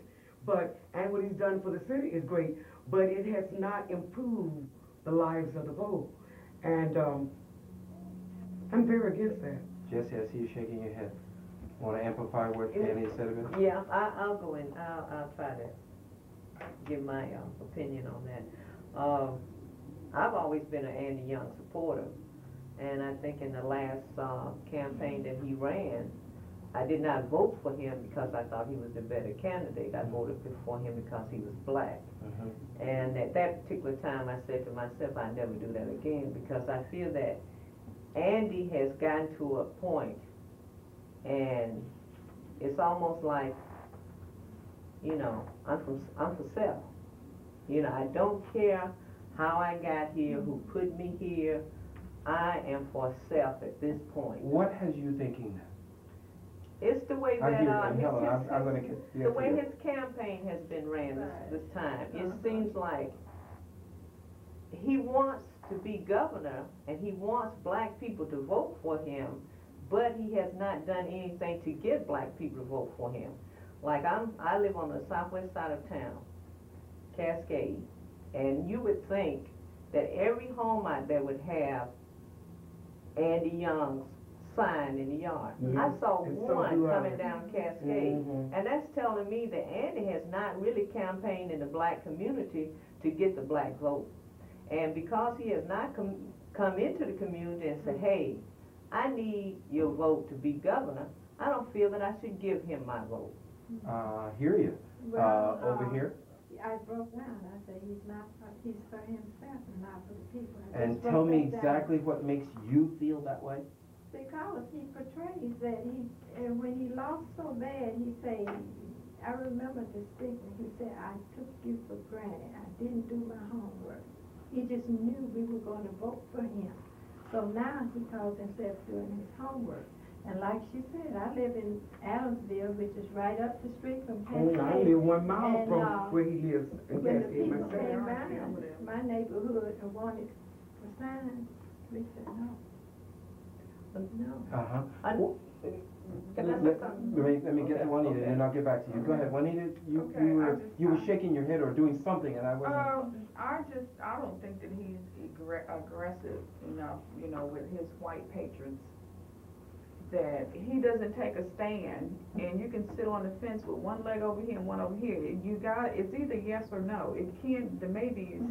and what he's done for the city is great, but it has not improved the lives of the poor. And I'm very against that. Jesse, I see you shaking your head. Want to amplify what Annie said a bit? Yeah, I'll go in. I'll try to give my opinion on that. I've always been an Andy Young supporter, and I think in the last campaign that he ran, I did not vote for him because I thought he was the better candidate. I voted for him because he was black. And at that particular time, I said to myself, I'd never do that again, because I feel that Andy has gotten to a point, and it's almost like, you know, I'm for self. You know, I don't care how I got here, who put me here. I am for self at this point. What has you thinking that? It's the way I that hear you. I'm going to get the way his campaign has been ran this time. It seems like he wants to be governor, and he wants black people to vote for him, but he has not done anything to get black people to vote for him. Like I live on the southwest side of town, Cascade, and you would think that every home out there would have Andy Young's sign in the yard. I saw one coming down Cascade, and that's telling me that Andy has not really campaigned in the black community to get the black vote. And because he has not come into the community and said, hey, I need your vote to be governor, I don't feel that I should give him my vote. Hear you. Well, over here. I broke down. I said he's for himself and not for the people. And tell me exactly what makes you feel that way. Because he portrays that when he lost so bad, he said, I remember distinctly, he said, I took you for granted. I didn't do my homework. He just knew we were going to vote for him. So now he calls himself doing his homework. And like she said, I live in Adamsville, which is right up the street from Cascade. I live 1 mile from where he lives in when the Cascade people myself. came around my neighborhood and wanted for signs, we said no. No. Let me get to Juanita, and then I'll get back to you. Go ahead, Juanita. You were shaking your head or doing something, and I wasn't. I don't think that he's aggressive enough, you know, with his white patrons. That he doesn't take a stand, and you can sit on the fence with one leg over here and one over here. It's either yes or no. The maybes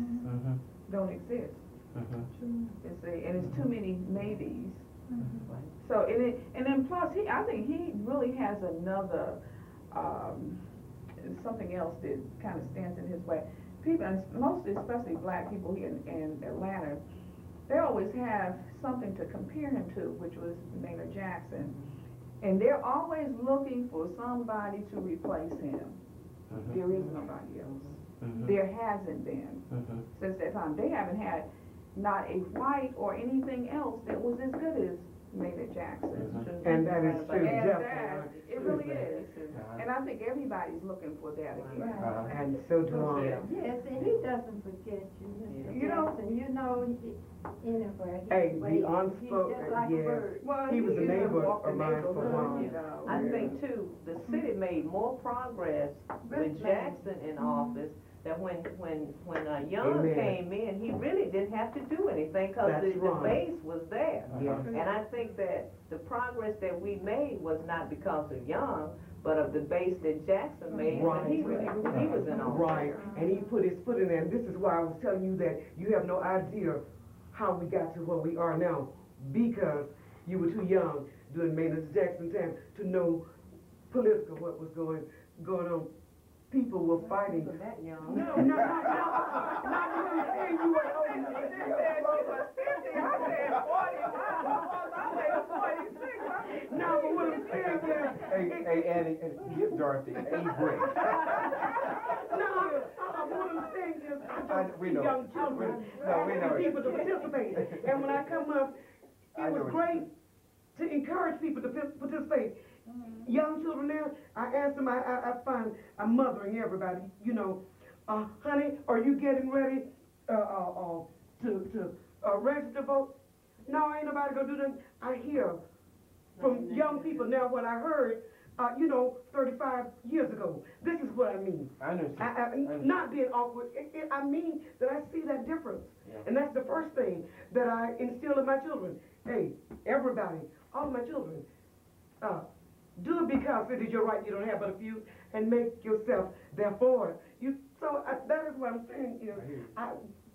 don't exist. And it's too many maybes. So and then plus I think he really has another something else that kind of stands in his way. People, and mostly especially black people here in Atlanta, they always have something to compare him to, which was Maynard Jackson. And they're always looking for somebody to replace him. There is nobody else. There hasn't been since that time. They haven't had not a white or anything else that was as good as Maynard Jackson. And that is true. It really is. And I think everybody's looking for that again. And so do I. Yes, and he doesn't forget you, Mr. You know, Jackson. You know, anywhere. Hey, He's the unspoken, just like a bird. Well, he was a neighbor walked the of mine for a while. you know. I think too, the city made more progress with Jackson in office than when Young came in. He really didn't have to do anything because the base was there. And I think that the progress that we made was not because of Young, but of the base that Jackson made when he was in office. Right, and he put his foot in there. And this is why I was telling you that you have no idea how we got to where we are now, because you were too young during Maynard Jackson time to know political what was going on. People were fighting. That young. No, not when you say you were old enough to say I said 45. I was 46. No, but what I'm saying is, Hey, Annie, give Dorothy a break. what I'm saying is, I don't We see know. young children We know. people to participate. And when I come up, it was great to encourage people to participate. Young children now, I ask them, I find I'm mothering everybody, you know, honey, are you getting ready to register to vote? No, ain't nobody gonna do that. I hear from young people now what I heard, 35 years ago. This is what I mean. I understand. Not being awkward. I mean that I see that difference. Yeah. And that's the first thing that I instill in my children. Hey, everybody, all of my children, do it because it is your right. You don't have but a few, and make yourself therefore. That is what I'm saying.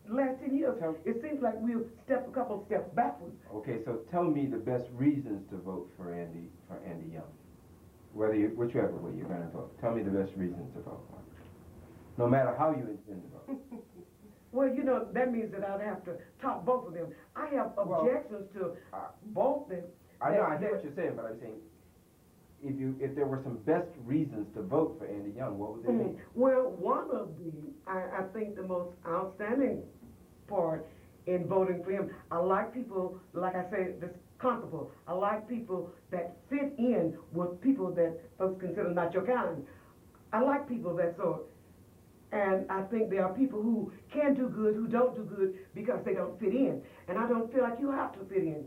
Last 10 years, it seems like we've stepped a couple steps backwards. Okay, so tell me the best reasons to vote for Andy Young. Whichever way you're going to vote. Tell me the best reasons to vote for him. No matter how you intend to vote. Well, that means that I'd have to talk both of them. I have objections to both them. I know, I hear what you're saying, but I'm saying, if there were some best reasons to vote for Andy Young, what would they be? Well, one of I think the most outstanding part in voting for him, I like people, like I say, that's comfortable. I like people that fit in with people that folks consider not your kind. I like people that sort. And I think there are people who can do good, who don't do good because they don't fit in. And I don't feel like you have to fit in.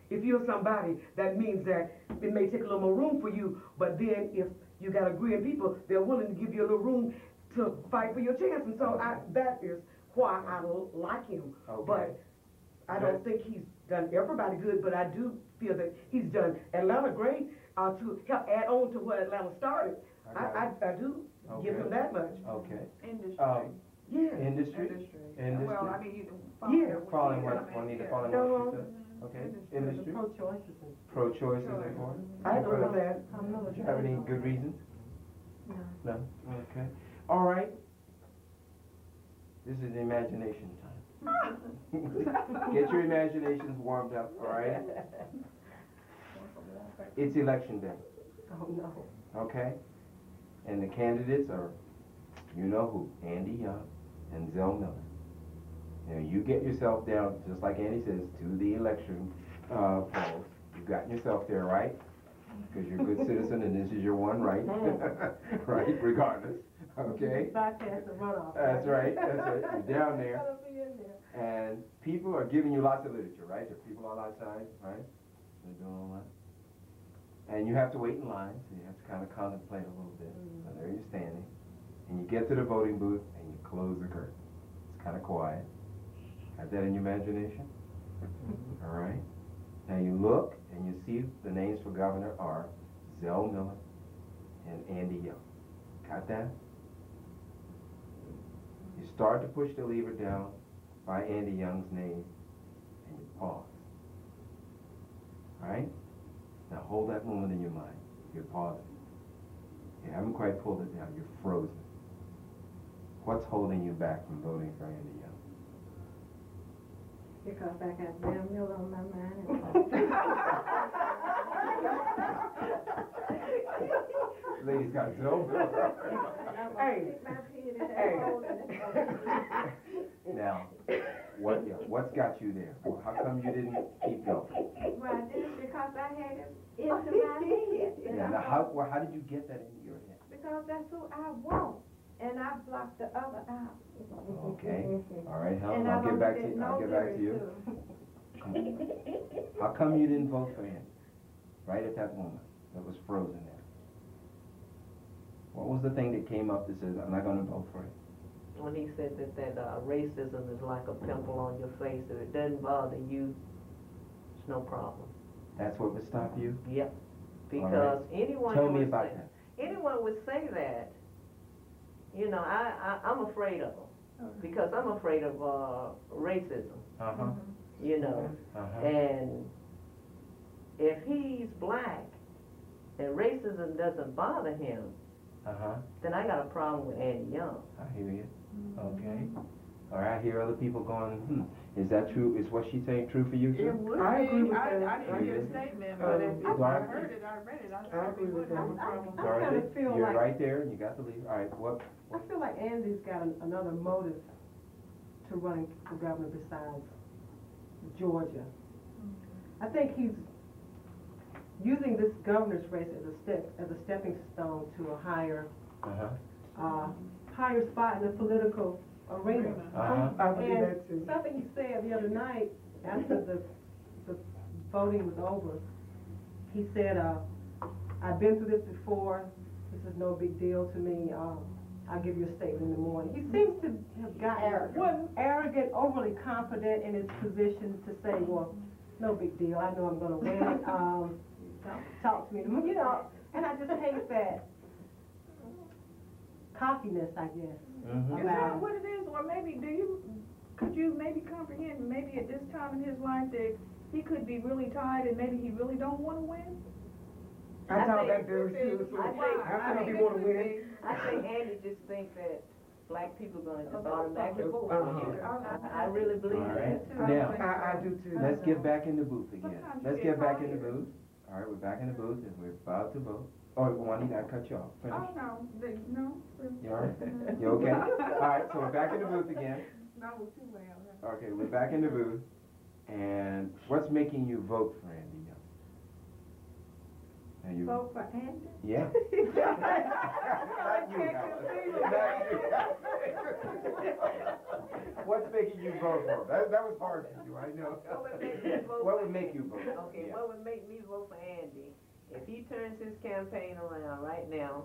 If you're somebody, that means that it may take a little more room for you, but then if you got agreeing people, they're willing to give you a little room to fight for your chance. And so that is why I like him. Okay. But I don't think he's done everybody good, but I do feel that he's done Atlanta great to help add on to what Atlanta started. I do give him that much. Okay. Industry. Yeah. Industry? Well, I mean, Following what Juanita she said. Okay. Industry? Pro-choice is important. Pro-choice is important. I agree with that. Do you have any good reasons? No. No? Okay. All right. This is imagination time. Get your imaginations warmed up, all right? It's election day. Oh, no. Okay? And the candidates are, you know who, Andy Young and Zell Miller. Now, you get yourself down, just like Andy says, to the election polls. You've gotten yourself there, right? Because you're a good citizen and this is your one right. Right, regardless. Okay? Bypass the runoff. That's right, that's right. You're down there. And people are giving you lots of literature, right? There are people on outside, right? They're doing all that. And you have to wait in line, so you have to kind of contemplate a little bit. So there you're standing. And you get to the voting booth and you close the curtain. It's kind of quiet. Have that in your imagination? All right. Now you look and you see the names for governor are Zell Miller and Andy Young. Got that? You start to push the lever down by Andy Young's name and you pause. All right? Now hold that moment in your mind. You're pausing. You haven't quite pulled it down. You're frozen. What's holding you back from voting for Andy Young? Because I got damn Miller on my mind. Ladies got Zell Miller. Hey. Now, what's got you there? Well, how come you didn't keep going? Well, I did it because I had it into my head. Yeah, now how did you get that into your head? Because that's who I want. And I blocked the other out. Okay. All right, Helen, And I'll get back to don't you. get I'll no get back to you. How come you didn't vote for him? Right at that moment, that was frozen there. What was the thing that came up that says, I'm not going to vote for him? When he said that racism is like a pimple on your face, if it doesn't bother you, it's no problem. That's what would stop you? Yep. Because anyone Tell who me would about say, that. anyone would say that, you know, I'm afraid of them. Because I'm afraid of racism, Uh-huh. you know. Uh-huh. And if he's black and racism doesn't bother him, Uh-huh. then I got a problem with Andy Young. I hear you. Okay. All right, I hear other people going, is that true? Is what she's saying true for you too? It would I agree be. with I that. didn't hear the statement, but if I Dorothy? heard it, I read it, I I probably agree with would have a that. problem. Dorothy, kinda feel you're like- right there and you got to leave. All right, what? I feel like Andy's got another motive to running for governor besides Georgia. I think he's using this governor's race as a stepping stone to a higher Uh-huh. higher spot in the political arena. I believe And that too. something he said the other night after the voting was over, he said, I've been through this before. This is no big deal to me. I'll give you a statement in the morning. He seems to have gotten arrogant, overly confident in his position to say, well, no big deal. I know I'm going to win. Talk to me. You know, and I just hate that cockiness, I guess. Is that what it is? Or maybe could you maybe comprehend maybe at this time in his life that he could be really tired and maybe he really don't want to win? I thought that very seriously. How can he want to win? I think Andy just thinks that black people are going to just automatically vote for him. I really believe All right. that. Now, I do too. let's get back in the booth again. Sometimes Let's you get get back in the tired. booth. All right, we're back in the booth and we're about to vote. Oh, Juanita, I cut you off. Finish. Oh, no, no. You all right? You okay? All right, so we're back in the booth again. That was too loud. Okay, we're back in the booth. And what's making you vote for Andy Young? And you Vote for Andy? Yeah. Not you, Helen. Not you. What's making you vote for him? That was hard for you, I know. What would make you vote? Okay, Yeah. what would make me vote for Andy? If he turns his campaign around right now,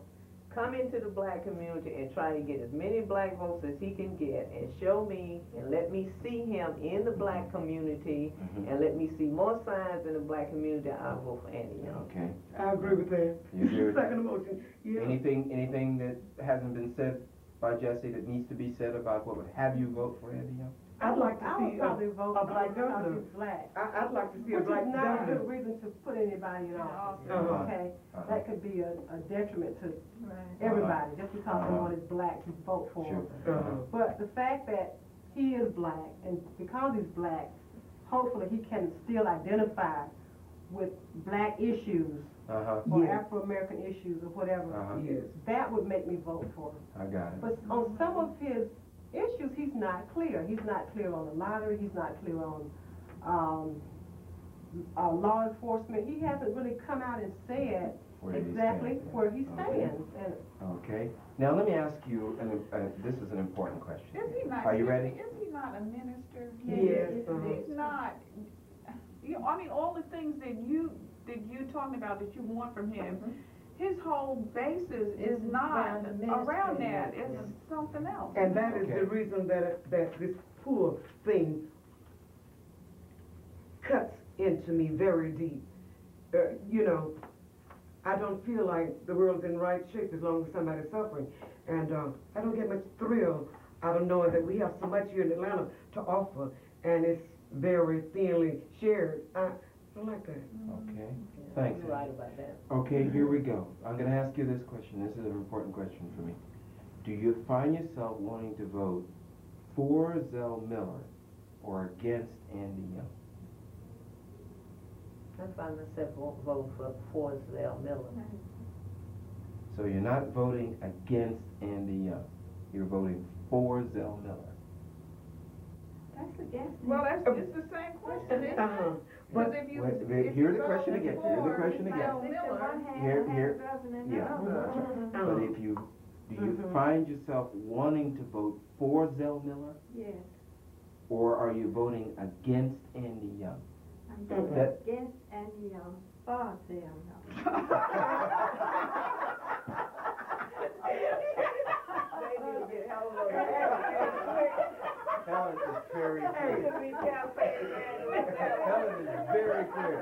come into the black community and try to get as many black votes as he can get and show me and let me see him in the black community and let me see more signs in the black community, I'll vote for Andy Young. Okay. I agree with that. You agree with that? Second motion. Yeah. Anything that hasn't been said by Jesse that needs to be said about what would have you vote for Andy Young? I'd like to I see would probably vote a for black him because governor. he's black. I'd like to see a Which black is not a governor. good reason to put anybody in office. Okay? That could be a detriment to everybody. Just because someone is black, you vote for him. But the fact that he is black, and because he's black, hopefully he can still identify with black issues or Yes. Afro-American issues or whatever. Yes. That would make me vote for him. I got it. But on some of his issues, he's not clear. He's not clear on the lottery. He's not clear on law enforcement. He hasn't really come out and said Where he exactly stands. where he Okay. stands. And Okay. Now let me ask you, this is an important question. Is he not? Are you ready? Is he not a minister? Yes. He's not. You know, I mean, all the things that you talking about that you want from him, his whole basis is not around that. It's something else. And that is Okay. the reason that this poor thing cuts into me very deep. You know, I don't feel like the world's in right shape as long as somebody's suffering. And I don't get much thrill out of knowing that we have so much here in Atlanta to offer, and it's very thinly shared. I don't like that. Okay. Thanks. You're right about that. Okay, here we go. I'm going to ask you this question. This is an important question for me. Do you find yourself wanting to vote for Zell Miller or against Andy Young? I find myself voting for Zell Miller. So you're not voting against Andy Young. You're voting for Zell Miller. That's against me. Well, it's the same question, isn't it? But Because if you Hear the question again. Hear the question again. Zell Miller, Here. Yeah. Uh-huh. But do you find yourself wanting to vote for Zell Miller, Yes, or are you voting against Andy Young? I'm voting That- against Andy Young, for them. Helen is very clear. Helen is very clear.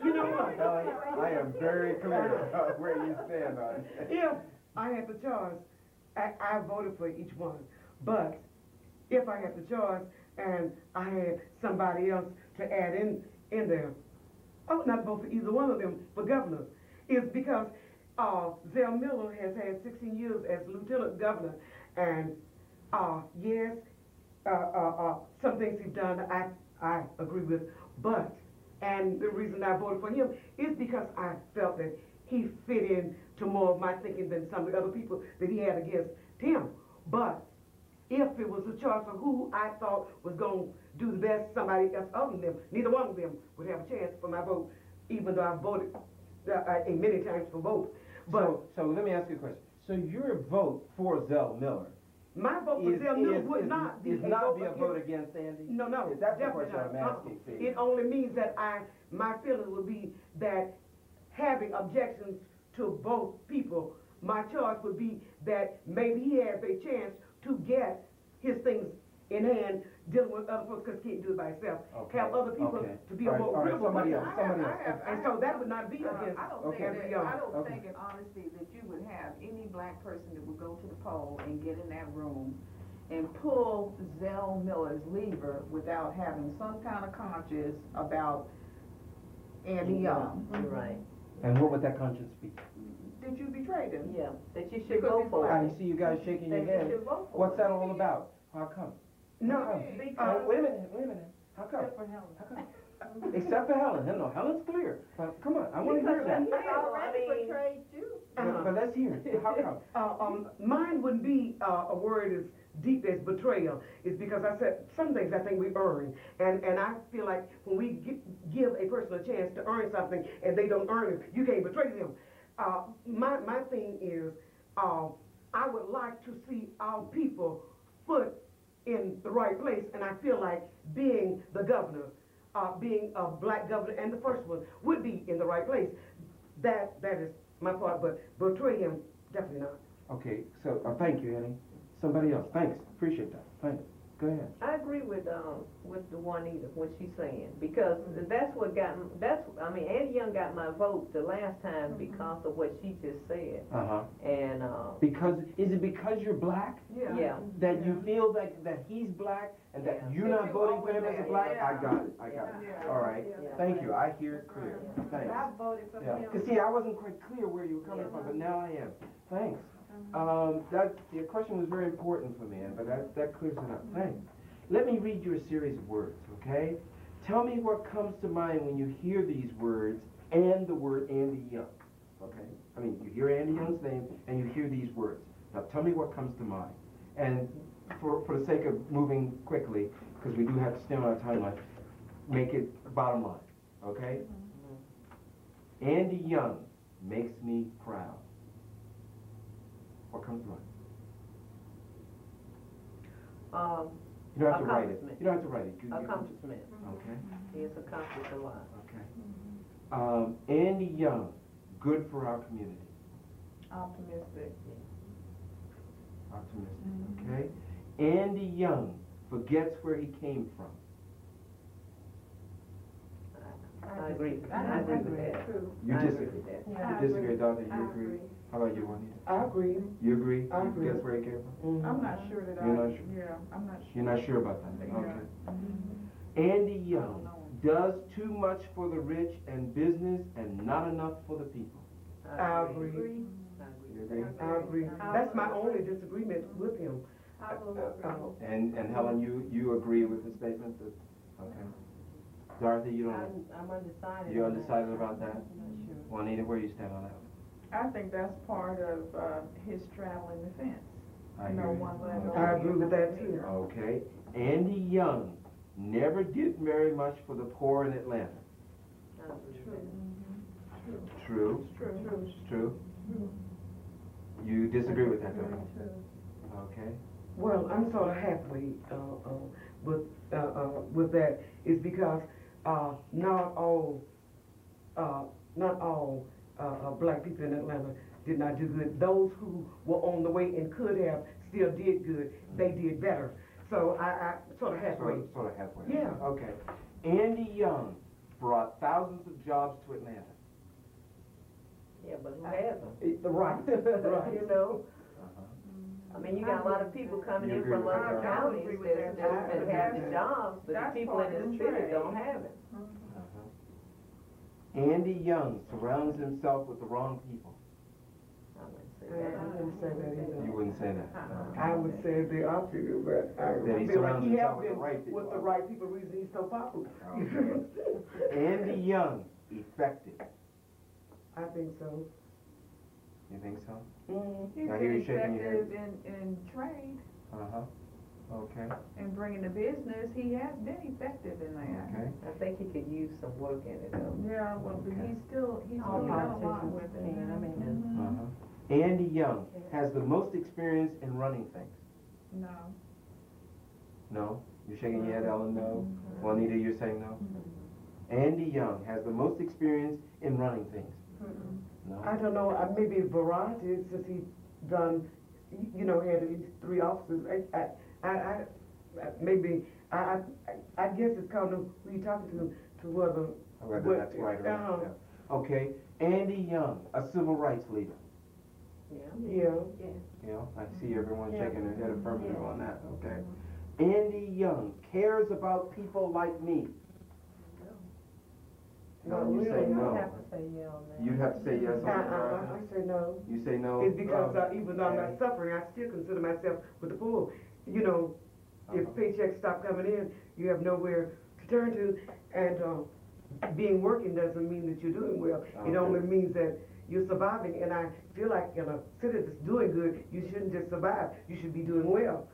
You know what? Helen, I am very clear about where you stand on it. If I had the choice, I voted for each one. But if I had the choice and I had somebody else to add in there, I would not vote for either one of them for governor. It's because Zell Miller has had 16 years as lieutenant governor, and yes, some things he's done I agree with, but, and the reason I voted for him is because I felt that he fit in to more of my thinking than some of the other people that he had against him. But if it was a choice of who I thought was going to do the best, somebody else other than them, neither one of them would have a chance for my vote, even though I voted many times for both. But So let me ask you a question. So your vote for Zell Miller My vote for Zell Miller would not be is not be a vote against Andy? No, no, That's the definitely question I'm not. asking, see? It only means that my feeling would be that having objections to both people, my choice would be that maybe he has a chance to get his things in hand dealing with other folks because he can't do it by himself. Okay, Have other people okay. to be a All right, more all right, critical. somebody else, person. somebody else. And so that would not be against I don't Okay. think Andrew that, Young. I don't Okay. think in honesty that you would have any black person that would go to the poll and get in that room and pull Zell Miller's lever without having some kind of conscience about Andy Young. You're right. And what would that conscience be? Did you betray them? Yeah, that you should Because vote it's for I it. see you guys shaking your That you head. should vote for What's it. that all about? How come? No, Wait a minute. How come? Except for Helen. How come? Except for Helen. No, Helen's clear. Come on, I want to hear that. He's already betrayed you. But let's hear it. How come? Mine wouldn't be a word as deep as betrayal. It's because I said some things I think we earn, and I feel like when we give a person a chance to earn something and they don't earn it, you can't betray them. My thing is, I would like to see our people foot in the right place, and I feel like being the governor, being a black governor and the first one would be in the right place. That is my part, but betray him, definitely not. Okay, so thank you, Annie. Somebody else. Thanks. Appreciate that. Thanks. Go ahead. I agree with the Juanita, what she's saying, because that's what got, Andy Young got my vote the last time because of what she just said. Uh-huh. And, Is it because you're black? yeah. That you feel that he's black and that Yeah. you're not voting for him as a black? Yeah. I got it. Yeah. All right. Yeah. Thank you. I hear it clear. Thanks. I voted for Yeah. him. Because see, I wasn't quite clear where you were coming from, but now I am. Thanks. Your question was very important for me, but that clears it up. Thanks. Let me read you a series of words, okay? Tell me what comes to mind when you hear these words and the word Andy Young, okay? I mean, you hear Andy Young's name and you hear these words. Now tell me what comes to mind. And for the sake of moving quickly, because we do have to stay on our timeline, make it bottom line, okay? Andy Young makes me proud. What comes to mind? You don't have to write it. Accomplishment. You don't have to write it. Accomplishment. Okay. He has accomplished a lot. Okay. Andy Young, good for our community. Optimistic. Optimistic. Okay. Andy Young forgets where he came from. I agree. I I agree with agree. that. True. You I agree disagree. with that. I You disagree, Doctor? I You agree? agree. How about you, Juanita? I agree. You agree? I He agree. forgets where he came from? I'm not sure that You're not sure? yeah, I'm not sure. You're not sure about that? Yeah. Okay. Andy I Young don't know. does too much for the rich and business and not enough for the people. I agree. Agree. You agree? I agree. That's my only disagreement with him. I will agree. And Helen, you agree with the statement that, okay. Dorothy, you don't, I'm undecided. you're on that. undecided about that? I'm not sure. Juanita, where you stand on that? I think that's part of his straddling the fence. I You know, hear you. one leg I over agree here, with one that leg too. here. Okay. Andy Young never did very much for the poor in Atlanta. I agree with that. True. True. True. You disagree with that, don't you? Okay. Well, I'm sort of halfway with that. Is because not all black people in Atlanta did not do good. Those who were on the way and could have still did good. They did better. So I sort of halfway. Sort of halfway. Yeah. Okay. Andy Young brought thousands of jobs to Atlanta. Yeah, but who hasn't? Right. Right. You know? Uh-huh. I mean, you got a lot of people coming You in agree from with other that? counties I agree with that. that have the That's- jobs, but the that's people part in of the the city trade. don't have it. Andy Young surrounds himself with the wrong people. I wouldn't say I that. wouldn't say that either. You wouldn't say that. I would say the opposite, but I That he feel like surrounds he himself has with the been right people. with the right people. Reason he's so popular. Andy Young, effective. I think so. You think so? He's I hear been you shaking your head. effective in trade Uh-huh. Okay. and bringing the business. He has been effective in that. Okay. I think he could use some work in it though. Yeah, well, but Okay. he's still All got a lot politicians with it. can, I mean, Uh-huh. Andy Young has the most experience in running things. No. No? You're shaking your head, Ellen, no? Juanita, you're saying no? Andy Young has the most experience in running things. No? I don't know, maybe variety, since he's done, you know, had these 3 offices. I guess it's kind of who you talking to whether. Whether that's right or not. Yeah. Okay, Andy Young, a civil rights leader. Yeah. You know, I see everyone shaking their head affirmative on that, okay. Andy Young cares about people like me. No, you say no. You have to say yeah on that. You'd have to say yes on that. I say no. You say no? It's because even though I'm not suffering, I still consider myself with the poor. You know, if paychecks stop coming in, you have nowhere to turn to, and being working doesn't mean that you're doing well. It only means that you're surviving, and I feel like in a city that's doing good, you shouldn't just survive, you should be doing well.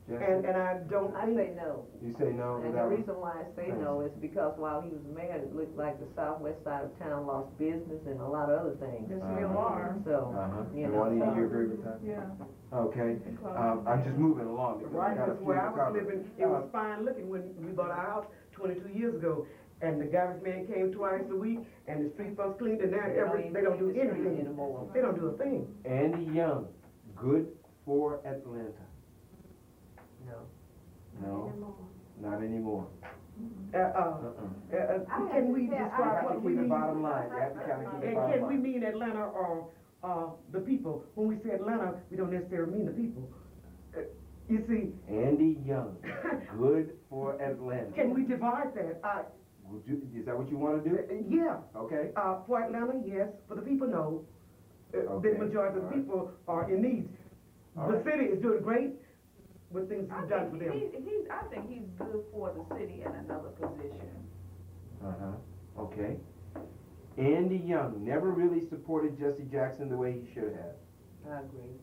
And I don't I think... say no. You say no? And the reason why I say no is because while he was mayor, it looked like the southwest side of town lost business and a lot of other things. Yes, we are. So, you know. Juanita, you agree with that? Yeah. Okay, I'm just moving along. Because Right, we got a that's few where to I was cover. living. It was fine looking when we bought our house 22 years ago. And the garbage man came twice a week, and the street folks cleaned, and now they don't do anything anymore. They don't do a thing. Andy Young, good for Atlanta. No, not anymore. Can we You describe have to what we keep it mean? bottom line. You have to kind of keep it And bottom can we line. mean Atlanta or the people? When we say Atlanta, we don't necessarily mean the people. You see, Andy Young, good for Atlanta. can we divide that? Is that what you want to do? Yeah. Okay. For Atlanta, yes. For the people, no. Okay. The majority of the people are in need. The city is doing great with things we've done for them. I think he's good for the city in another position. Okay. Andy Young never really supported Jesse Jackson the way he should have. I agree.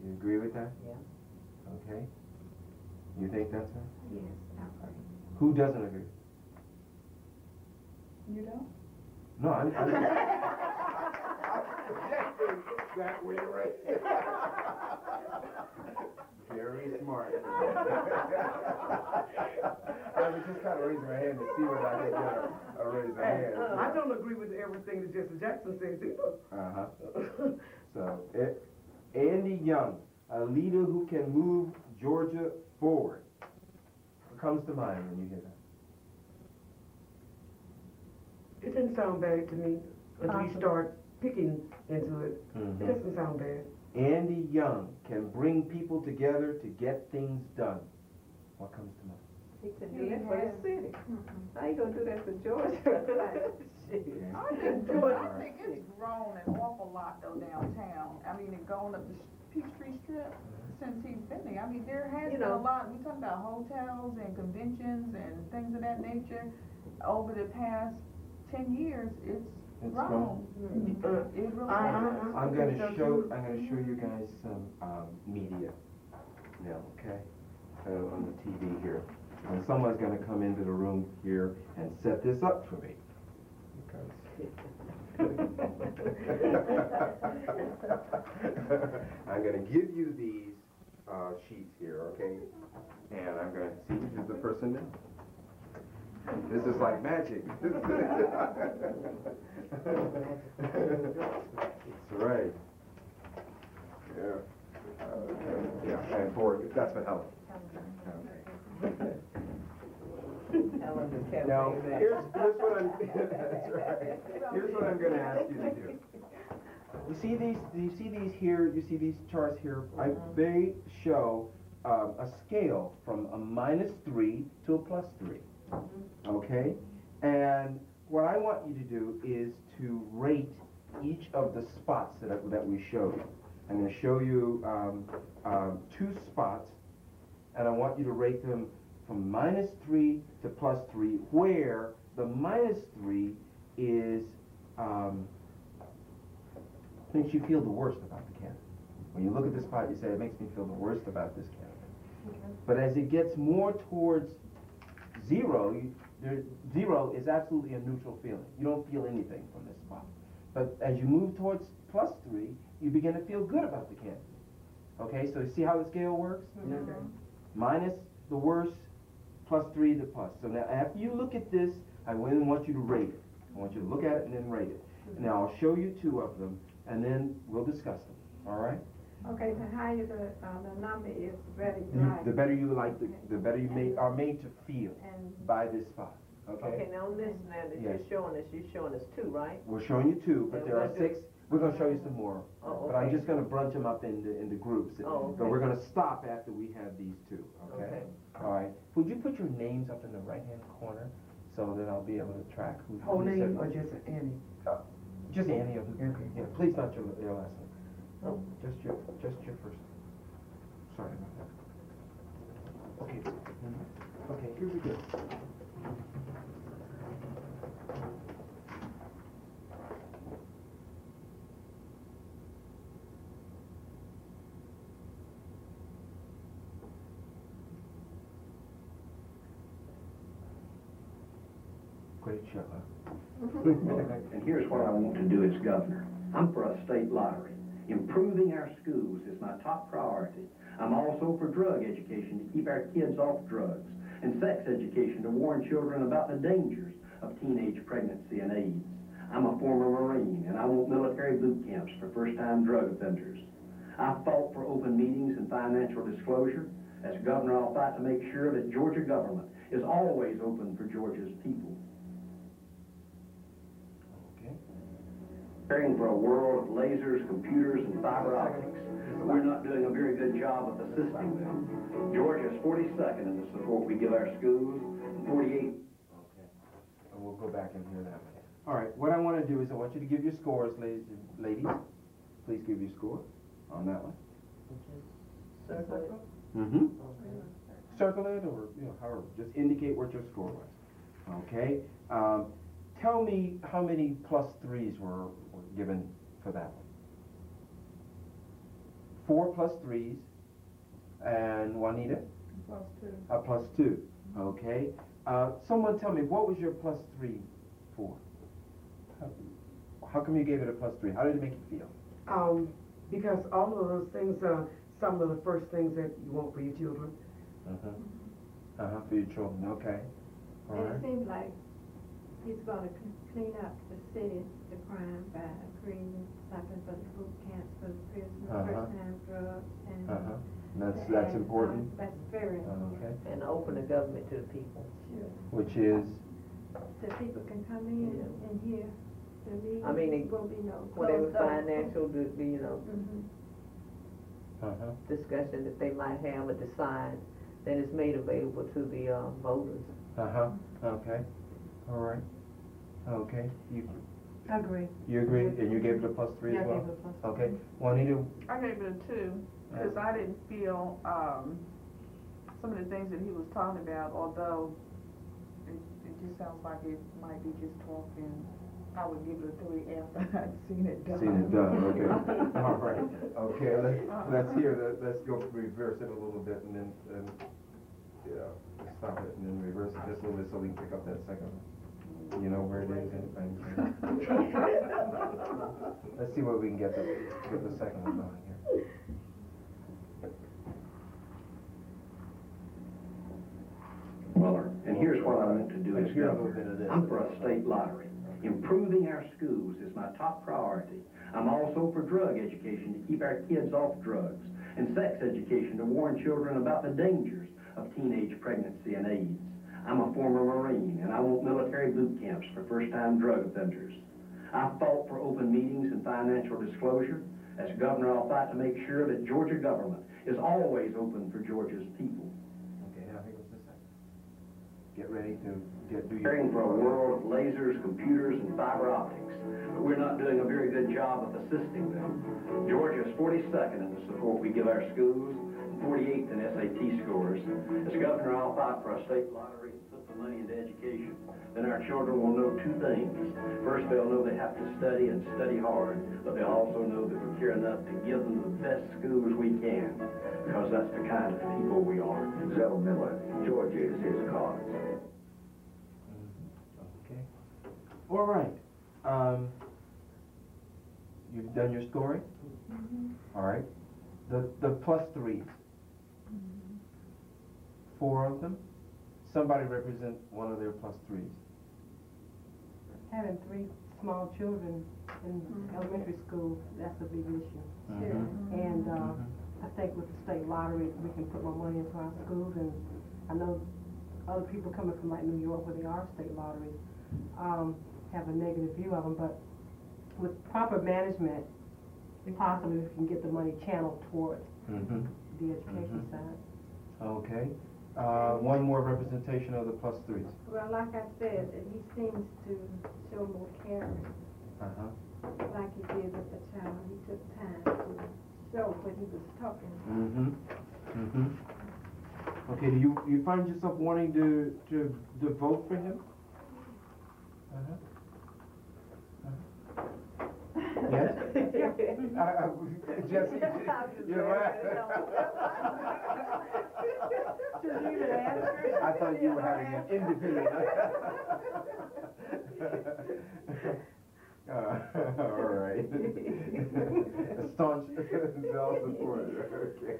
You agree with that? Yeah. Okay. You think that's right? Yes, I agree. Who doesn't agree? You don't? No, I'm that way, right? Very smart. I was just kind of raising my hand to see whether I could get a raise of hand. I don't agree with everything that Jesse Jackson says either. So, Andy Young, a leader who can move Georgia forward. What comes to mind when you hear that? It doesn't sound bad to me until you start picking into it. It doesn't sound bad. Andy Young can bring people together to get things done. What comes to mind? He can do that for his city. How you gonna do that for Georgia? I think it's grown an awful lot though downtown. I mean, it's gone up the Peachtree Strip since he's been there. I mean, there has been a lot. We're talking about hotels and conventions and things of that nature. Over the past 10 years, it's grown. It really has. I'm gonna show you guys some media now, okay? On the TV here. And someone's gonna come into the room here and set this up for me. I'm gonna give you these sheets here, okay? And I'm gonna see who's the person now. This is like magic. That's right. Yeah. Yeah, and that's for Helen. Now, here's what I'm. That's right. Here's what I'm going to ask you to do. You see these? Do you see these here? You see these charts here? They show a scale from a -3 to a +3. Okay, and what I want you to do is to rate each of the spots that we showed you. I'm going to show you 2 spots, and I want you to rate them from -3 to +3, where the -3 is makes you feel the worst about the candidate. When you look at the spot, you say, it makes me feel the worst about this candidate. But as it gets more towards 0, 0 is absolutely a neutral feeling. You don't feel anything from this spot. But as you move towards +3, you begin to feel good about the candidate. Okay, so you see how the scale works? Okay. Minus the worst, plus 3 the plus. So now after you look at this, I really want you to rate it. I want you to look at it and then rate it. Now I'll show you 2 of them, and then we'll discuss them. All right? Okay, the higher the number is, the better you You, like. the better you like, the better you are made to feel And by this spot. Okay, Okay? now on this now that Yes. you're showing us 2, right? We're showing you 2, but And there are what do- 6. We're going to show you some more. Oh, But I'm okay. just going to bunch them up into groups. Oh, But okay. we're going to stop after we have these 2. Okay? Okay. All right. Would you put your names up in the right-hand corner so that I'll be able to track who Whole who name said or what? just Annie? Just any of them. Okay. Yeah, please not your last name. No, just your first name. Sorry about that. Okay. Okay, here we go. Great show, huh? And here's what I want to do as governor. I'm for a state lottery. Improving our schools is my top priority. I'm also for drug education to keep our kids off drugs, and sex education to warn children about the dangers of teenage pregnancy and AIDS. I'm a former Marine, and I want military boot camps for first-time drug offenders. I fought for open meetings and financial disclosure. As governor, I'll fight to make sure that Georgia government is always open for Georgia's people. Okay. Preparing for a world of lasers, computers, and fiber optics. We're not doing a very good job of assisting them. Georgia is 42nd in the support we give our schools, and 48th. Okay. And we'll go back and hear that. All right. What I want to do is I want you to give your scores, ladies. Please give your score on that one. Circle it. Mm-hmm. Circle it, or however, just indicate what your score was. Okay. Tell me how many plus 3s were given for that one. 4 plus 3s, and Juanita? Plus 2. A plus 2. Okay. Someone tell me, what was your plus 3 for? How come you gave it a plus 3? How did it make you feel? Because all of those things are some of the first things that you want for your children. For your children. Okay. All And it right. seems like he's gonna clean up the city, the crime by creating something for the boot camps for the prisoners, first-time drugs, and. That's important. That's very important. Okay. And open the government to the people. Sure. Which is. So people can come in and hear the meeting. I mean, it- Will be no. Whatever closed door. financial, Mhm. discussion that they might have or decide, then it's made available to the voters. Okay. All right. Okay. I agree. You agree? And you gave it a plus 3 Yeah, as I well? gave it a plus. Okay. Juanita? I gave it a 2, because I didn't feel, some of the things that he was talking about, although it just sounds like it might be just talking, I would give it a 3 after I'd seen it done. Seen it done, okay. All right. Okay, let's hear that. Let's go reverse it a little bit and then, stop it and then reverse it just a little bit so we can pick up that second one. You know where it is and let's see what we can get the second one going here. Muller, and here's what I want to do as Let's hear a little bit governor. of this. I'm for a state lottery. Improving our schools is my top priority. I'm also for drug education to keep our kids off drugs, and sex education to warn children about the dangers of teenage pregnancy and AIDS. I'm a former Marine, and I want military boot camps for first-time drug offenders. I fought for open meetings and financial disclosure. As governor, I'll fight to make sure that Georgia government is always open for Georgia's people. Okay, now here goes the second. Get ready to do your. Preparing for a world of lasers, computers, and fiber optics. But we're not doing a very good job of assisting them. Georgia is 42nd in the support we give our schools, and 48th in SAT scores. As governor, I'll fight for a state lottery and put the money into education. Then our children will know 2 things. First, they'll know they have to study and study hard, but they'll also know that we care enough to give them the best schools we can, because that's the kind of people we are. Zell Miller, Georgia is his cause. Okay. All right. You've done your scoring? All right. The plus threes. 4 of them. Somebody represent one of their plus threes. Having 3 small children in elementary school, that's a big issue. And I think with the state lottery, we can put more money into our schools, and I know other people coming from like New York, where they are state lotteries, have a negative view of them, but with proper management, possibly we can get the money channeled towards the education side. Okay. One more representation of the plus threes. Well, like I said, he seems to show more care, like he did with the child. He took time to show what he was talking about. Okay, do you find yourself wanting to vote for him? Yes? Jesse, you're laughing. I thought you were having an independent. All right. A staunch Zell supporter. Okay.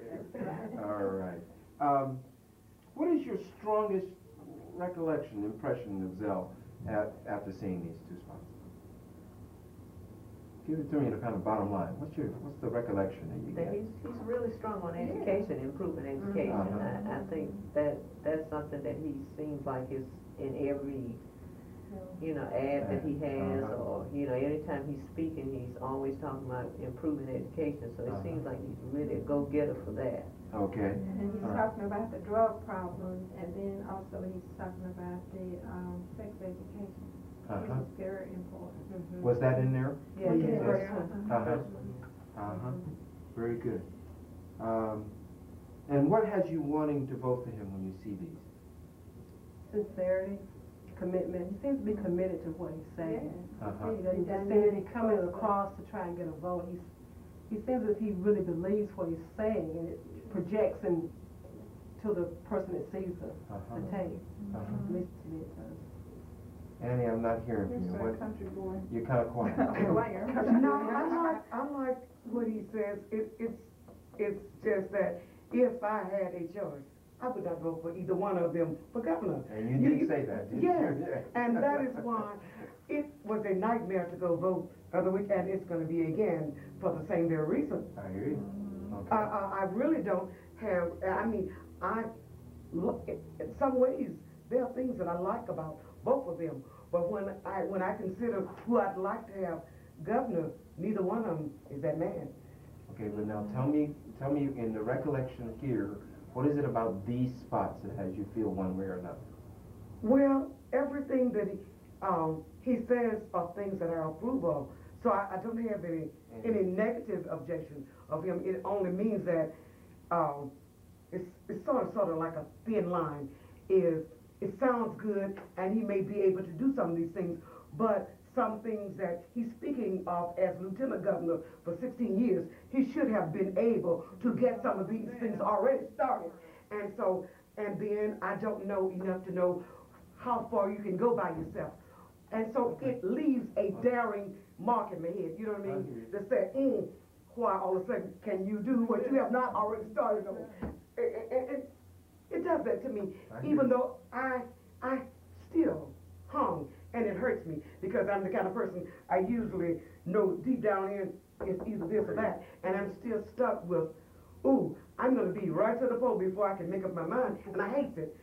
All right. What is your strongest recollection, impression of Zell after seeing these 2 spots? Give it to me in a kind of bottom line. What's the recollection that you get? He's really strong on education, improving education. I think that's something that he seems like is in every, ad that he has, or, anytime he's speaking, he's always talking about improving education. So it seems like he's really a go-getter for that. Okay. And he's talking about the drug problem, and then also he's talking about the sex education. Which is very important. Was that in there? Yeah, Very good. And what has you wanting to vote for him when you see these? Sincerity, commitment. He seems to be committed to what he's saying. He doesn't just seem to be coming across to try and get a vote. He seems as if he really believes what he's saying, and it projects to the person that sees the tape. At least to me it does. Annie, I'm not hearing from you. What? Country boy. You're kind of quiet. No, I like what he says. It's just that if I had a choice, I would not vote for either one of them for governor. And you didn't say that, did you? Yes, and that is why it was a nightmare to go vote the other week, and it's going to be again for the same very reason. I hear you. Okay. I really don't have, I look in some ways, there are things that I like about both of them, but when I consider who I'd like to have governor, neither one of them is that man. Okay, but now tell me in the recollection here, what is it about these spots that has you feel one way or another? Well, everything that he says are things that I approve of, so I don't have any negative objection of him. It only means that it's sort of like a thin line. It sounds good, and he may be able to do some of these things, but some things that he's speaking of as lieutenant governor for 16 years, he should have been able to get some of these things already started. And then I don't know enough to know how far you can go by yourself. And so it leaves a daring mark in my head, you know what I mean? That said, why all of a sudden can you do what you have not already started on? It does that to me, even though I still hung, and it hurts me, because I'm the kind of person I usually know deep down in it's either this or that, and I'm still stuck with, ooh, I'm going to be right to the poll before I can make up my mind, and I hate it.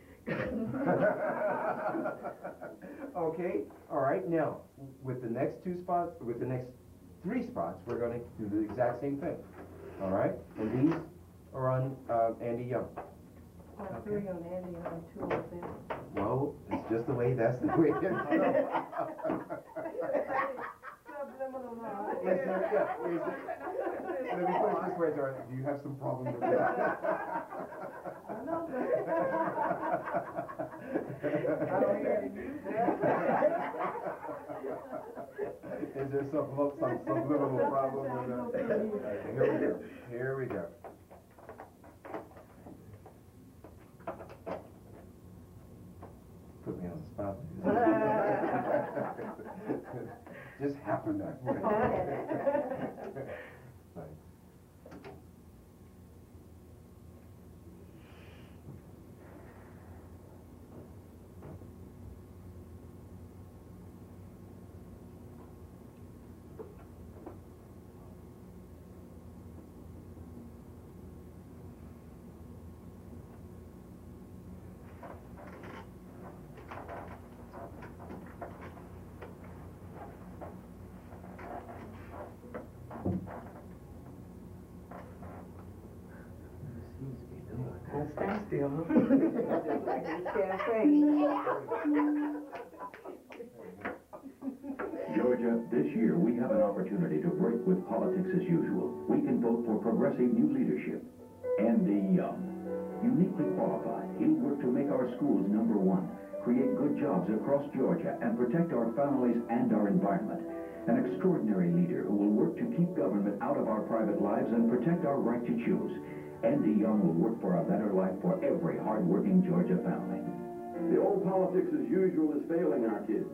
Okay, all right, now, with the next 3 spots, we're going to do the exact same thing, all right? And these are on Andy Young. 3 on Andy and 2 on Sam. Well, it's just the way, that's the way it is. Subliminal Let me put it this way, Dorothy. Do you have some problem with that? I know Is there some subliminal problem with that? Okay, here we go. Put me on the spot. Just happened that way. still, huh? Georgia, this year we have an opportunity to break with politics as usual. We can vote for progressive new leadership. Andy Young, uniquely qualified, he'll work to make our schools number one, create good jobs across Georgia, and protect our families and our environment. An extraordinary leader who will work to keep government out of our private lives and protect our right to choose. Andy Young will work for a better life for every hard-working Georgia family. The old politics as usual is failing our kids.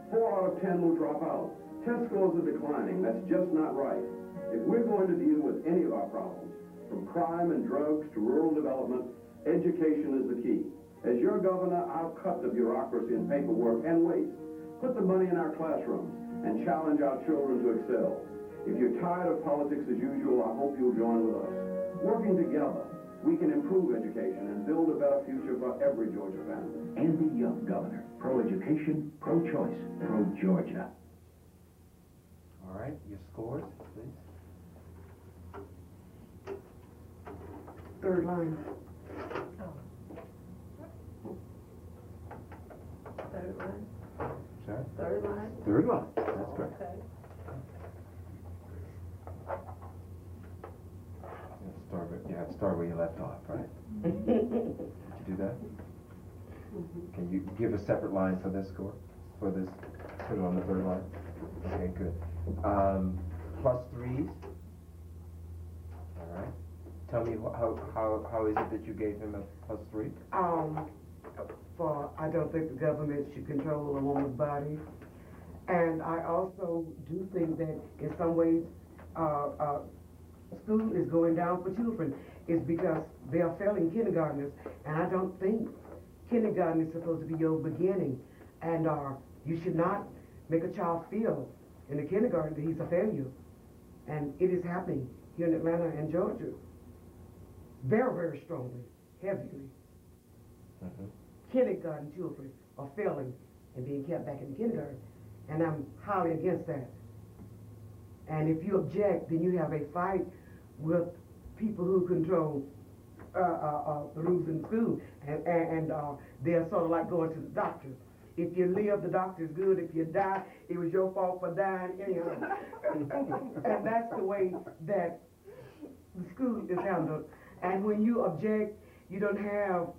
4 out of 10 will drop out. Test scores are declining. That's just not right. If we're going to deal with any of our problems, from crime and drugs to rural development, education is the key. As your governor, I'll cut the bureaucracy and paperwork and waste. Put the money in our classrooms and challenge our children to excel. If you're tired of politics as usual, I hope you'll join with us. Working together, we can improve education and build a better future for every Georgia family. Andy Young, Governor. Pro-education, pro-choice, pro-Georgia. All right, your scores, please. Third line. Third line? Sorry? Third line? Third line, that's correct. Okay. You have to start where you left off, right? Did you do that? Can you give a separate line for this score? For this, put it on the third line? Okay, good. Plus threes? All right. Tell me how is it that you gave him a plus 3? I don't think the government should control a woman's body. And I also do think that in some ways, school is going down for children. It's because they are failing kindergartners. And I don't think kindergarten is supposed to be your beginning. And you should not make a child feel in the kindergarten that he's a failure. And it is happening here in Atlanta and Georgia. Very, very strongly, heavily. Kindergarten children are failing and being kept back in the kindergarten. And I'm highly against that. And if you object, then you have a fight with people who control the rules in school. And they're sort of like going to the doctor. If you live, the doctor's good. If you die, it was your fault for dying. Anyhow. And that's the way that the school is handled. And when you object, you don't have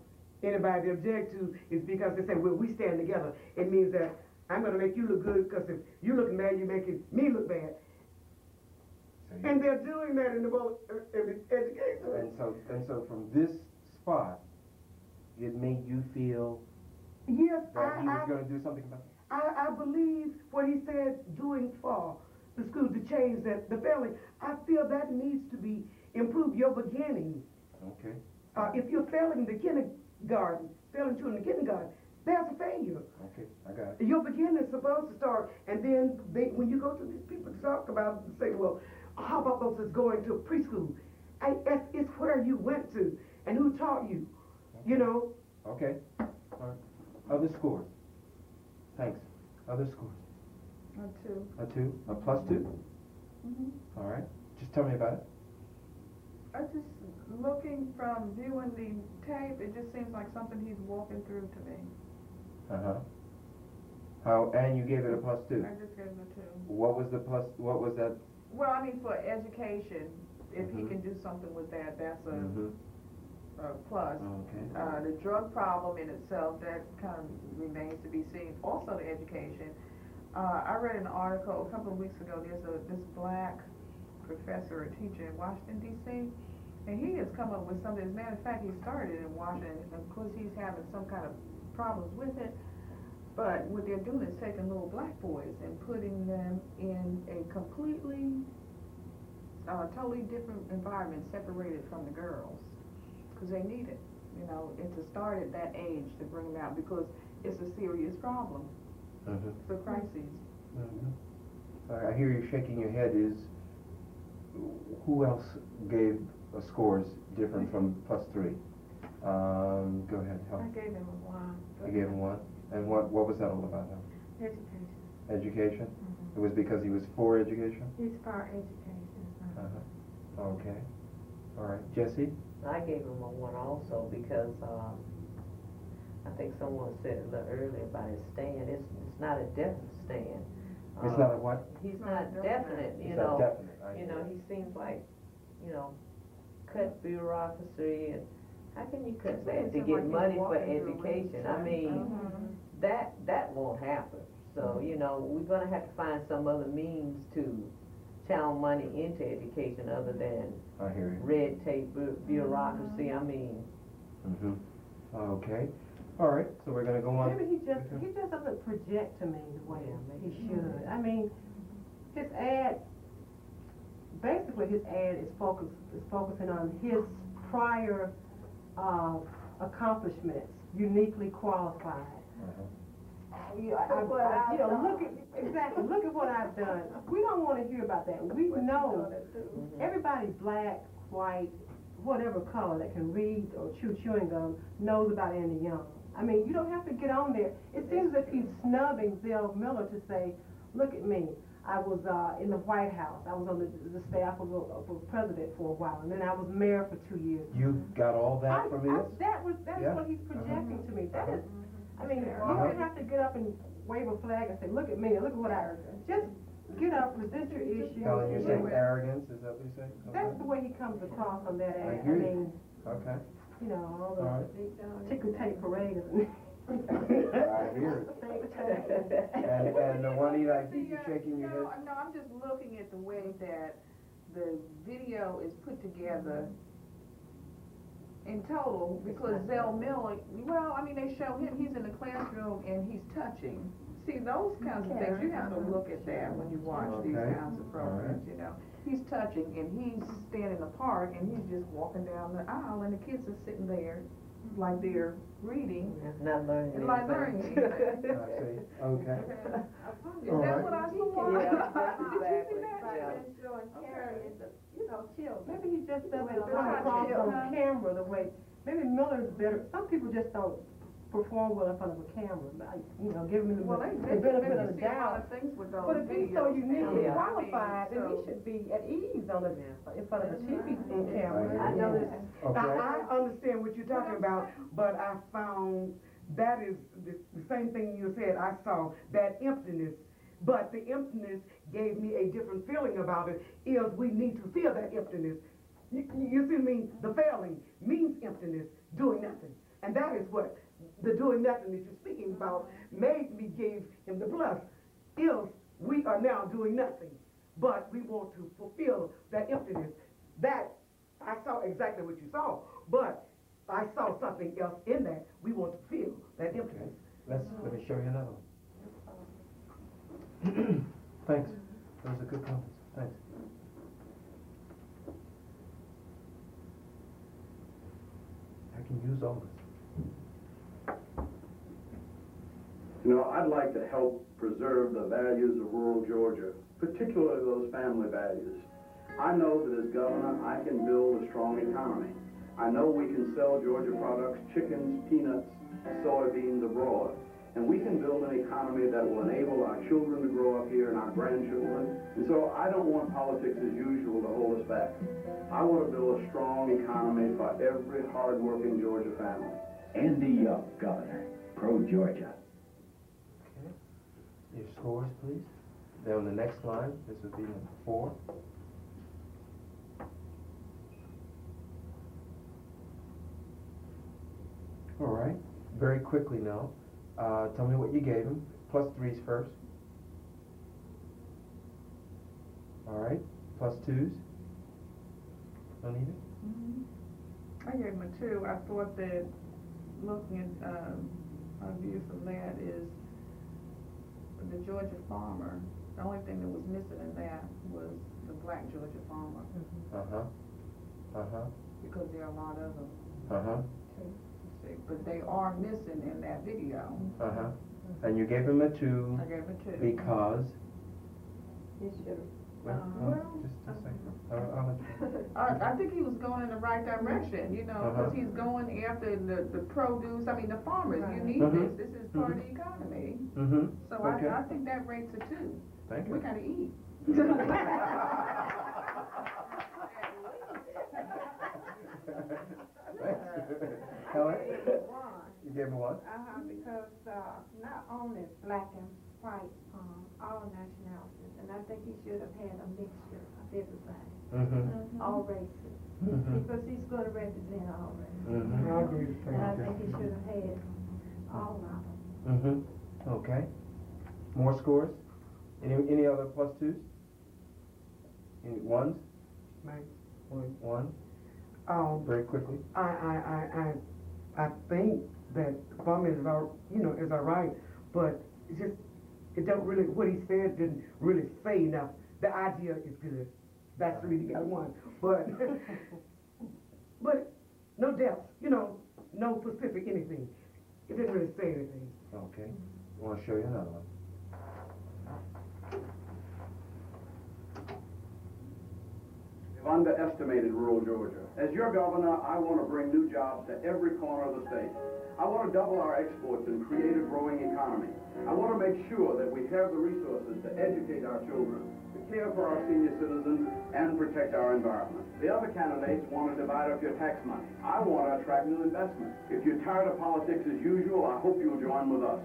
anybody to object to. It's because they say, well, we stand together. It means that I'm going to make you look good because if you're looking bad, you're making me look bad. So and they're doing that in the world education. And so from this spot, it made you feel yes, that he was going to do something about it? I believe what he said doing for the school to change that the failing. I feel that needs to be improved your beginning. Okay. If you're failing the kindergarten, failing children in the kindergarten, that's a failure. Okay, I got it. Your beginning is supposed to start, and then when you go to these people to talk about it, say, well, how about those that's going to preschool? It's where you went to and who taught you, Okay. you know? Okay. All right. Other scores. Thanks. Other scores. A 2. A 2? A plus 2? All right. Just tell me about it. I just, looking from viewing the tape, it just seems like something he's walking through to me. And you gave it a plus 2? I just gave him a 2. What was the plus, what was that? Well, I mean, for education, if he can do something with that, that's a plus. Okay. The drug problem in itself, that kind of remains to be seen. Also the education. I read an article a couple of weeks ago. There's this black professor or teacher in Washington, D.C., and he has come up with something. As a matter of fact, he started in Washington. Of course, he's having some kind of problems with it. But what they're doing is taking little black boys and putting them in a completely, totally different environment, separated from the girls, because they need it, you know, and to start at that age to bring them out, because it's a serious problem. It's a crisis. I hear you shaking your head. Who else gave scores different from plus 3? Go ahead, help. I gave him a 1. You gave him 1? And what was that all about? Education. Education? It was because he was for education? He's for education. Okay. All right, Jesse? I gave him a 1 also because, I think someone said a little earlier about his stand. It's not a definite stand. It's not a what? He's not definite, you It's know. not definite, I You hear know, you. he seems like, you know, cut bureaucracy, and how can you cut that to Seems get like he's money for walking through education? I research. mean, that won't happen. So, you know, we're gonna have to find some other means to channel money into education other than I hear you. red tape, bureaucracy. I mean, Mm-hmm. Okay. All right, so we're gonna go on. Maybe he just doesn't project to me the way he should. I mean, his ad, basically his ad is focusing on his prior accomplishments, uniquely qualified. You know, look at what I've done. We don't want to hear about that. We know everybody, black, white, whatever color, that can read or chew chewing gum knows about Andy Young. I mean, you don't have to get on there. It seems as if he's snubbing Zell Miller to say, look at me. I was in the White House. I was on the staff of a president for a while, and then I was mayor for 2 years. You got all that from this? That is Yeah. what he's projecting to me. That is, I mean, you Uh-huh. don't have to get up and wave a flag and say, look at me, look at what I, just get up, present your issue. Ellen, you're saying arrogance, is that what you're saying? That's the way he comes across on that I ad. hear you. mean, Okay. you know, all All right. the ticker tape parade. I hear it. And Juanita, I see you shaking your head. No, I'm just looking at the way that the video is put together in total, because Zell Miller, well, I mean, they show him, he's in the classroom and he's touching. See, those kinds of things, you have to look at that when you watch these Okay. kinds of programs, you know. He's touching and he's standing in the park and he's just walking down the aisle and the kids are sitting there like they're reading. not learning And like learning anything. I see, okay. Is All that right. what I saw? Yeah, Did you exactly. see that? Yeah. Showing Carrie and the, children. Maybe he just doesn't Well, come across yeah. on camera the way, maybe Miller's better. Some people just don't perform well in front of a camera. You know, give him the Well, they benefit of the see a lot doubt. of things with those But if he's so videos uniquely now. qualified, then he so- should be at ease on the, in front of the TV camera. I I know hear you. this. Okay. Now, I understand what you're talking about, but I found that is the same thing you said. I saw that emptiness, but the emptiness gave me a different feeling about it. Is we need to feel that emptiness. You see me? The failing means emptiness, doing nothing, and that is what the doing nothing that you're speaking about made me gave him the plus. If we are now doing nothing, but we want to fulfill that emptiness, that I saw exactly what you saw, but I saw something else in that. We want to feel that emptiness. Let me show you another one. Thanks. Those are good comments. Thanks. I can use all this. You know, I'd like to help preserve the values of rural Georgia, particularly those family values. I know that as governor, I can build a strong economy. I know we can sell Georgia products, chickens, peanuts, soybeans abroad. And we can build an economy that will enable our children to grow up here and our grandchildren. And so I don't want politics as usual to hold us back. I want to build a strong economy for every hardworking Georgia family. Andy Young, Governor, pro-Georgia. Okay. Your scores, please. Then on the next line, this would be number 4. All right. Very quickly now. Tell me what you gave him. Plus 3s first. All right. Plus 2s. Anita? I gave him a 2. I thought that looking at my view from that is the Georgia farmer. The only thing that was missing in that was the black Georgia farmer, because there are a lot of them. But they are missing in that video. And you gave him a 2 I gave him a 2. because? He should Well, well, just a second. I'll let you. I think he was going in the right direction, you know, because he's going after the produce, I mean, the farmers. You need Mhm. this. This is part of the economy. So Okay. I think that rates a 2. Thank you. We gotta eat. gave him one? Because, not only black and white, all nationalities, and I think he should have had a mixture of everything, Mm-hmm. all races, Mm-hmm. because he's gonna represent all races. Mm-hmm. I agree with And I that. think he should have had all of them. Mm-hmm. Okay. More scores? Any other plus twos? Any ones? Mike, One? Very quickly. I think that bum is all, is all right, but it don't really, what he said didn't really say enough. The idea is good. That's really got one, but no depth, no specific anything. It didn't really say anything. Okay. I want to show you another one. They've underestimated rural Georgia. As your governor, I want to bring new jobs to every corner of the state. I want to double our exports and create a growing economy. I want to make sure that we have the resources to educate our children, to care for our senior citizens, and protect our environment. The other candidates want to divide up your tax money. I want to attract new investment. If you're tired of politics as usual, I hope you'll join with us.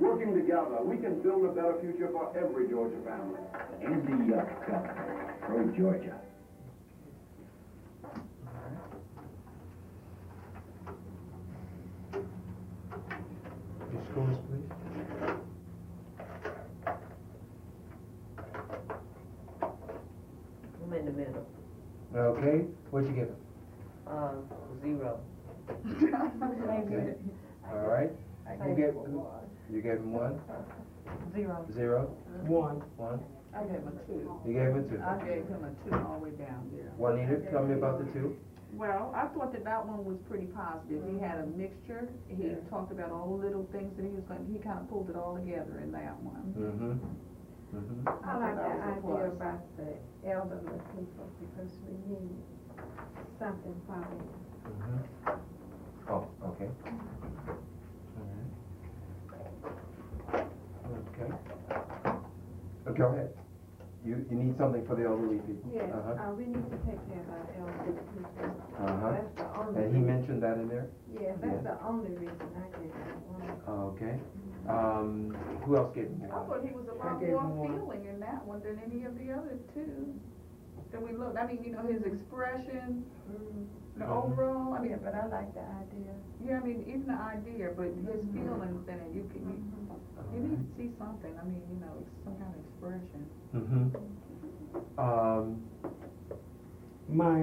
Working together, we can build a better future for every Georgia family. Andy Young, pro Georgia. Your scores, please. I'm in the middle. Okay. What'd you give him? 0. Okay. All right. You gave him 1? 0. 0? One. 1? I gave him a 2. You gave him a 2. I gave him a 2 all the way down there. Juanita, tell me about the 2. Well, I thought that one was pretty positive. He had a mixture. He talked about all the little things that he kind of pulled it all together in that one. Mm-hmm. Mm-hmm. I like the That was a idea plus. about the elderly people, because we need something for them. Mm-hmm. Oh, okay. All right. Okay. Go ahead. You need something for the elderly people? Yes, Uh-huh. we need to take care of our elderly people. Uh-huh. That's the only And he reason. mentioned that in there? Yeah, that's Yeah. the only reason I gave that one. Okay. Who else gave him I 1? thought he was a I lot gave him more 1. feeling in that one than any of the other two. That we looked, I mean, his expression, the overall, I mean, But I like the idea. yeah, I mean, even the idea, but his feelings in it, you need to see something, I mean, some kind of expression. Mm-hmm.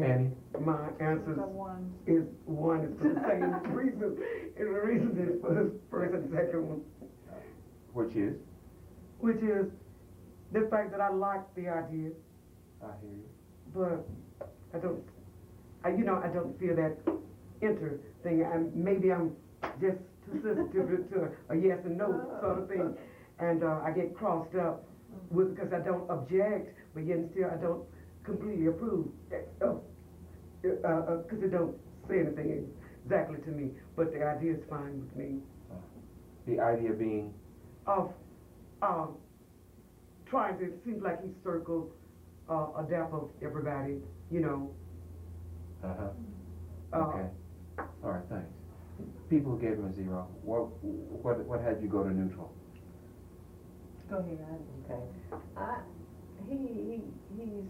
Annie? My answer The one, is 1 is for the same reason. And the reason is for the first and second one, Which is? which is the fact that I like the idea, I hear you. but I don't feel that enter thing. Maybe I'm just too sensitive to a yes and no sort of thing, and I get crossed up with because I don't object, but yet still I don't completely approve. Because it don't say anything exactly to me, but the idea is fine with me. The idea being? Of trying to, it seems like he circled a depth of everybody, Uh-huh. Okay. All right, thanks. People who gave him a 0, what had you go to neutral? Go ahead. Okay. He's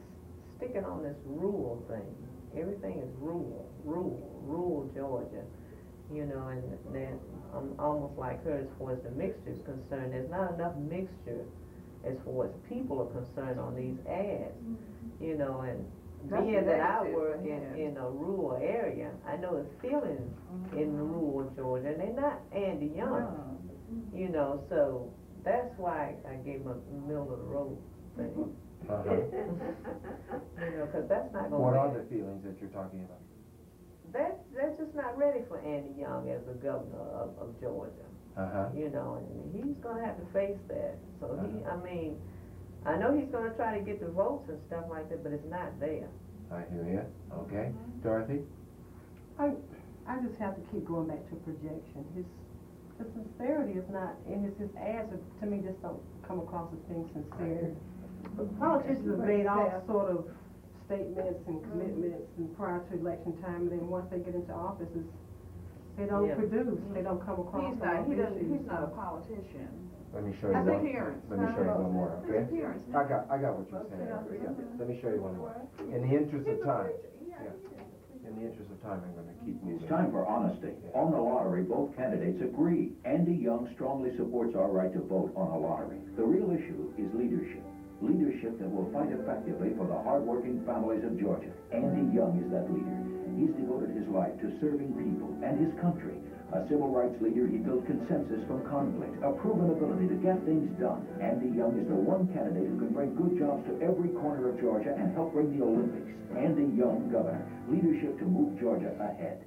sticking on this rural thing. Everything is rural Georgia. And then I'm almost like her as far as the mixture is concerned. There's not enough mixture as far as people are concerned on these ads. And That's being that I negative, work yeah. in a rural area, I know the feelings in rural Georgia, and they're not Andy Young. So that's why I gave him a middle of the road thing. Uh-huh. Because that's not going to What are the feelings that you're talking about? They're just not ready for Andy Young as the governor of Georgia. Uh-huh. And he's gonna have to face that. So I know he's gonna try to get the votes and stuff like that, but it's not there. I hear you. Okay. Dorothy? I just have to keep going back to projection. The sincerity is not in his ads. To me, just don't come across as being sincere. Politicians have made all sort of statements and commitments and prior to election time, and then once they get into office, They don't Yeah. produce, they don't come across He's some not, of he the doesn't, issues. he's not a politician. Let me show you His one. appearance. Let me show you one more, His okay? appearance. I got what you're saying. Yeah. Let me show you one more. In the interest of time. Yeah. In the interest of time, I'm going to keep moving. It's time for honesty. On the lottery, both candidates agree. Andy Young strongly supports our right to vote on a lottery. The real issue is leadership. Leadership that will fight effectively for the hardworking families of Georgia. Andy Young is that leader. He's devoted his life to serving people and his country. A civil rights leader, he built consensus from conflict, a proven ability to get things done. Andy Young is the one candidate who can bring good jobs to every corner of Georgia and help bring the Olympics. Andy Young, governor. Leadership to move Georgia ahead.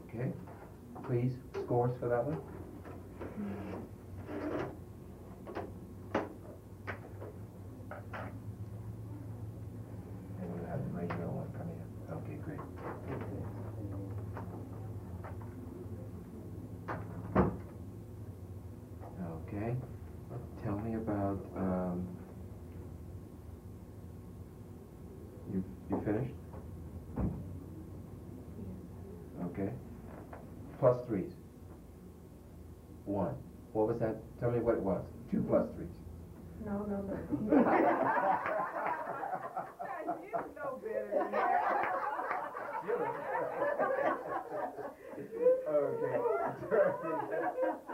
Okay. Please, scores for that one. And we'll have the regular one come in. Okay, great. Okay. Tell me about, you finished? Okay. Plus threes. 1. What was that? Tell me what it was. 2 plus 3s. No. You know better than that. Okay.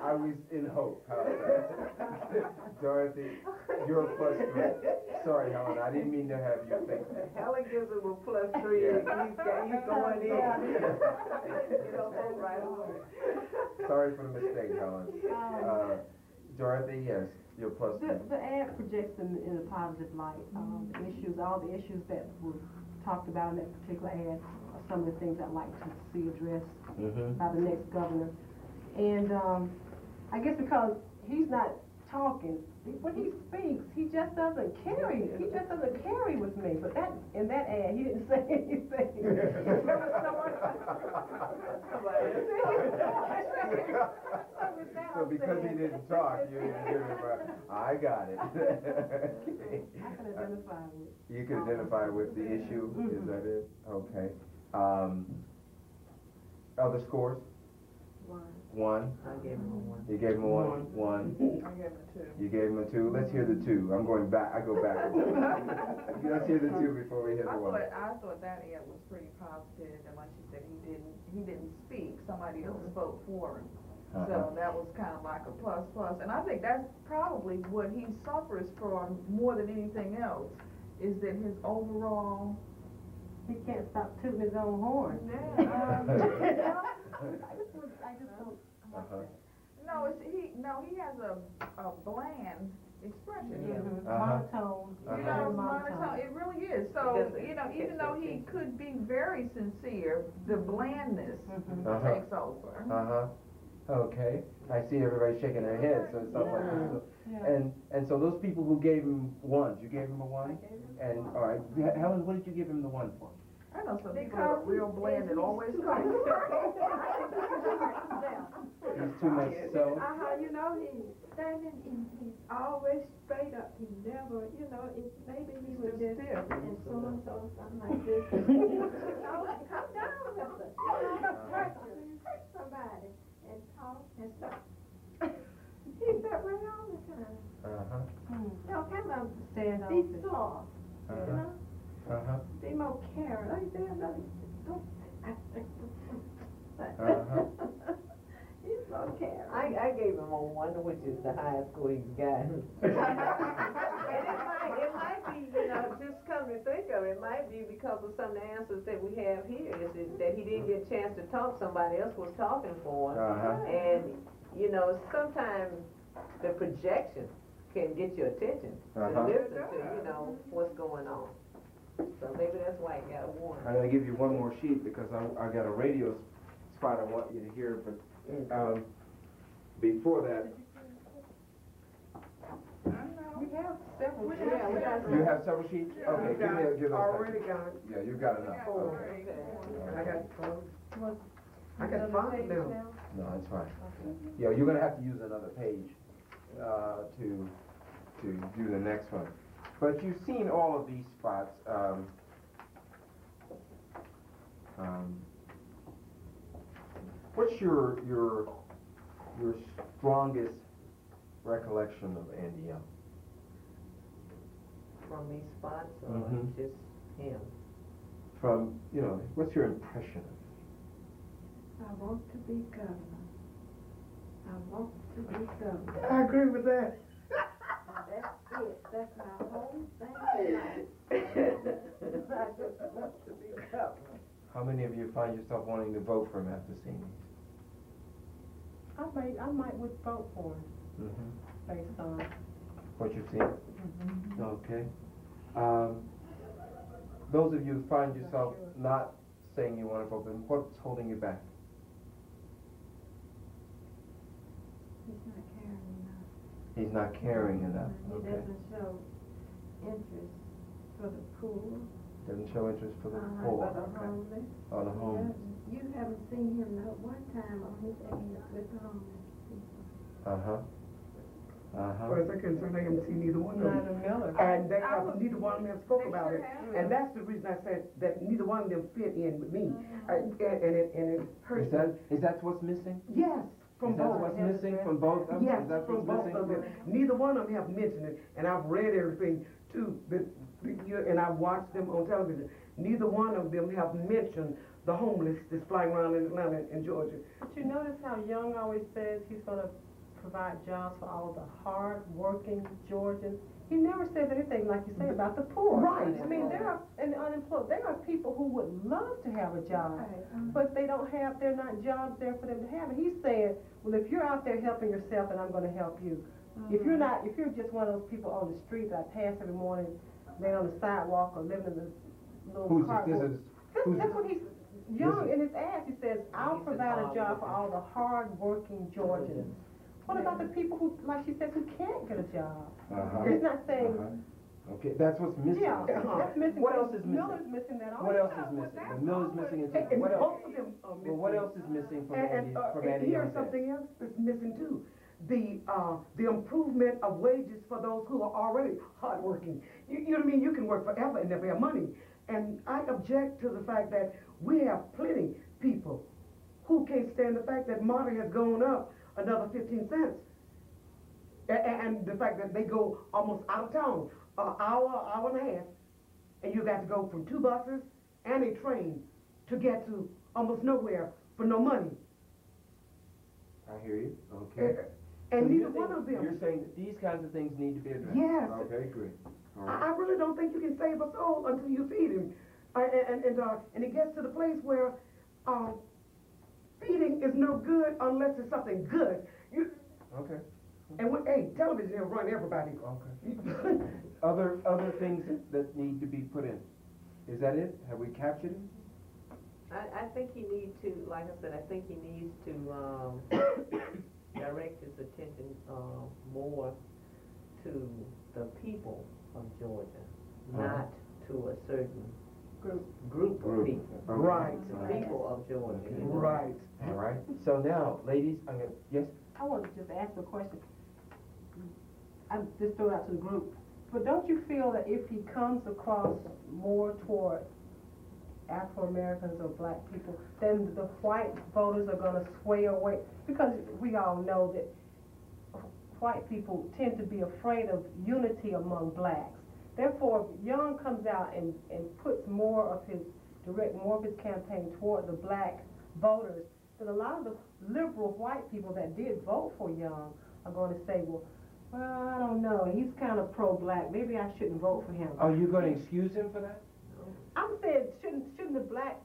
I was in hope. How's that? Dorothy, you're plus 3. Sorry, Helen, I didn't mean to have you think that. Helen gives him a +3, and he's going in. You don't vote right away. Sorry for the mistake, Helen. Dorothy, yes, you're plus 3. The ad projects in a positive light. The issues, all the issues that were talked about in that particular ad are some of the things I'd like to see addressed by the next governor. And I guess because he's not talking, when he speaks, he just doesn't carry. He just doesn't carry with me. But that in that ad, he didn't say anything. So because he didn't talk, you didn't give him I got it. Okay. I can identify with. You can identify with the issue, is that it? Okay. Other scores? 1. I gave him a 1. You gave him a 1? 1. I gave him a 2. You gave him a 2? Let's hear the 2. I'm going back. I go back. Let's hear the 2 before we hit the 1. I thought that ad was pretty positive, and like she said, he didn't speak. Somebody else spoke for him. So that was kind of like a plus. And I think that's probably what he suffers from more than anything else, is that his overall... He can't stop tooting his own horn. I just don't like that. No, he has a bland expression. Monotone. You know, monotone. It really is. So, even though he could be very sincere, the blandness takes over. Okay. I see everybody shaking their heads, so it sounds like this. And so those people who gave him 1s, you gave him a 1? And all right, Helen, what did you give him the 1 for? I know some people are real bland and always talk. He's too much so. He's standing and he's always straight up. He never, maybe he was just and so something like this. Come down with us. Hurt somebody and talk and stuff. He's that way all the time. Kind of Stand be on soft, be more caring. Like that, he's so caring. I gave him a 1, which is the highest score he's gotten. And it might be, just come to think of it, it might be because of some of the answers that we have here, is that he didn't get a chance to talk, somebody else was talking for him. And, sometimes the projection can get your attention to listen to, what's going on. So maybe that's why he got a 1. I'm going to give you one more sheet because I got a radio spot I want you to hear, but before that... We have several. You have several sheets? Okay, give those Already back. got it. Yeah, you've got enough. Okay. I got 5 now. No, it's fine. Yeah, you're going to have to use another page to do the next one. But you've seen all of these spots. What's your strongest recollection of Andy Young? From these spots or Mhm. just him? From, what's your impression of him? I want to be governor. I want to be governor. I agree with that. And that's it. That's my whole thing in life. I just want to be governor. How many of you find yourself wanting to vote for him after seeing these? I might would vote for him Mm-hmm. based on. What you've seen? Okay. Those of you who find yourself not saying you want to vote for him, what's holding you back? He's not caring enough. He's not caring enough. He Okay. doesn't show interest for the poor. Doesn't show interest for the For poor. the Okay. homeless. Or the homeless. You haven't seen him not one time on his ass with the homeless people. Uh-huh. As far as I'm concerned, I haven't seen neither one of them. Neither Miller. And neither one of them spoke about it. have. And that's the reason I said that neither one of them fit in with me. And it hurts Is me. that what's missing? Yes, from Is that both. what's missing from both of them? Yes, Is that from what's both missing? of them. Neither one of them have mentioned it, and I've read everything too, and I've watched them on television. Neither one of them have mentioned the homeless that's flying around in Atlanta and Georgia. But you notice how Young always says he's going to provide jobs for all the hard-working Georgians. He never says anything like you say about the poor. Right. I mean, there are and unemployed. There are people who would love to have a job, but they don't have. They're not jobs there for them to have. And he's saying, well, if you're out there helping yourself, then I'm going to help you. If you're not, if you're just one of those people on the street that I pass every morning, laying on the sidewalk or living in the little Who's cardboard. who's That's what he's. Young in his ass, he says, I'll He's provide a the job for all the hard-working Georgians. What about the people who, like she says, who can't get a job? Uh-huh. He's not saying, Okay, that's what's missing. yeah, that's missing. What else is missing? Miller's missing that also. What else is missing? The mill is missing it too. And What else? both of them are missing. Well, what else is missing from Andy And Young's here's ass? something else that's missing too. The improvement of wages for those who are already hardworking. You know what I mean? You can work forever and never have money. And I object to the fact that we have plenty people who can't stand the fact that Marty has gone up another 15 cents. And the fact that they go almost out of town, an hour and a half, and you got to go from 2 buses and a train to get to almost nowhere for no money. I hear you, okay. And So neither you think- one of them. You're saying that these kinds of things need to be addressed? Yes. Okay, great. All I right. really don't think you can save a soul until you feed him. And it gets to the place where feeding is no good unless it's something good. Okay, Hey, television will run everybody. okay. Other things that need to be put in. Is that it? Have we captured it? I think he needs to, like I said, I think he needs to direct his attention more to the people of Georgia, not to a certain group of people. Okay. Right. The people of Georgia. Okay. you know. Right. All right. So now, ladies, yes? I want to just ask a question. I just throw it out to the group. But don't you feel that if he comes across more toward Afro-Americans or black people, then the white voters are going to sway away? Because we all know that white people tend to be afraid of unity among blacks. Therefore, if Young comes out and puts more of his campaign toward the black voters, then a lot of the liberal white people that did vote for Young are going to say, well, I don't know, he's kind of pro-black, maybe I shouldn't vote for him. Are you going to excuse him for that? I'm saying, shouldn't the black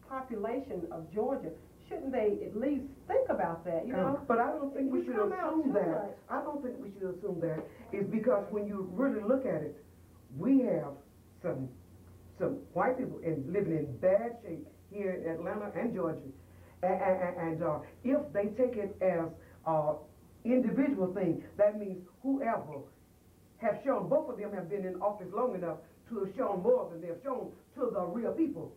population of Georgia, shouldn't they at least think about that, you know? But I don't think we should come out assume too that. much. I don't think we should assume that. It's because when you really look at it, we have some white people living in bad shape here in Atlanta and Georgia. And if they take it as individual thing, that means whoever have shown, both of them have been in office long enough to have shown more than they have shown to the real people.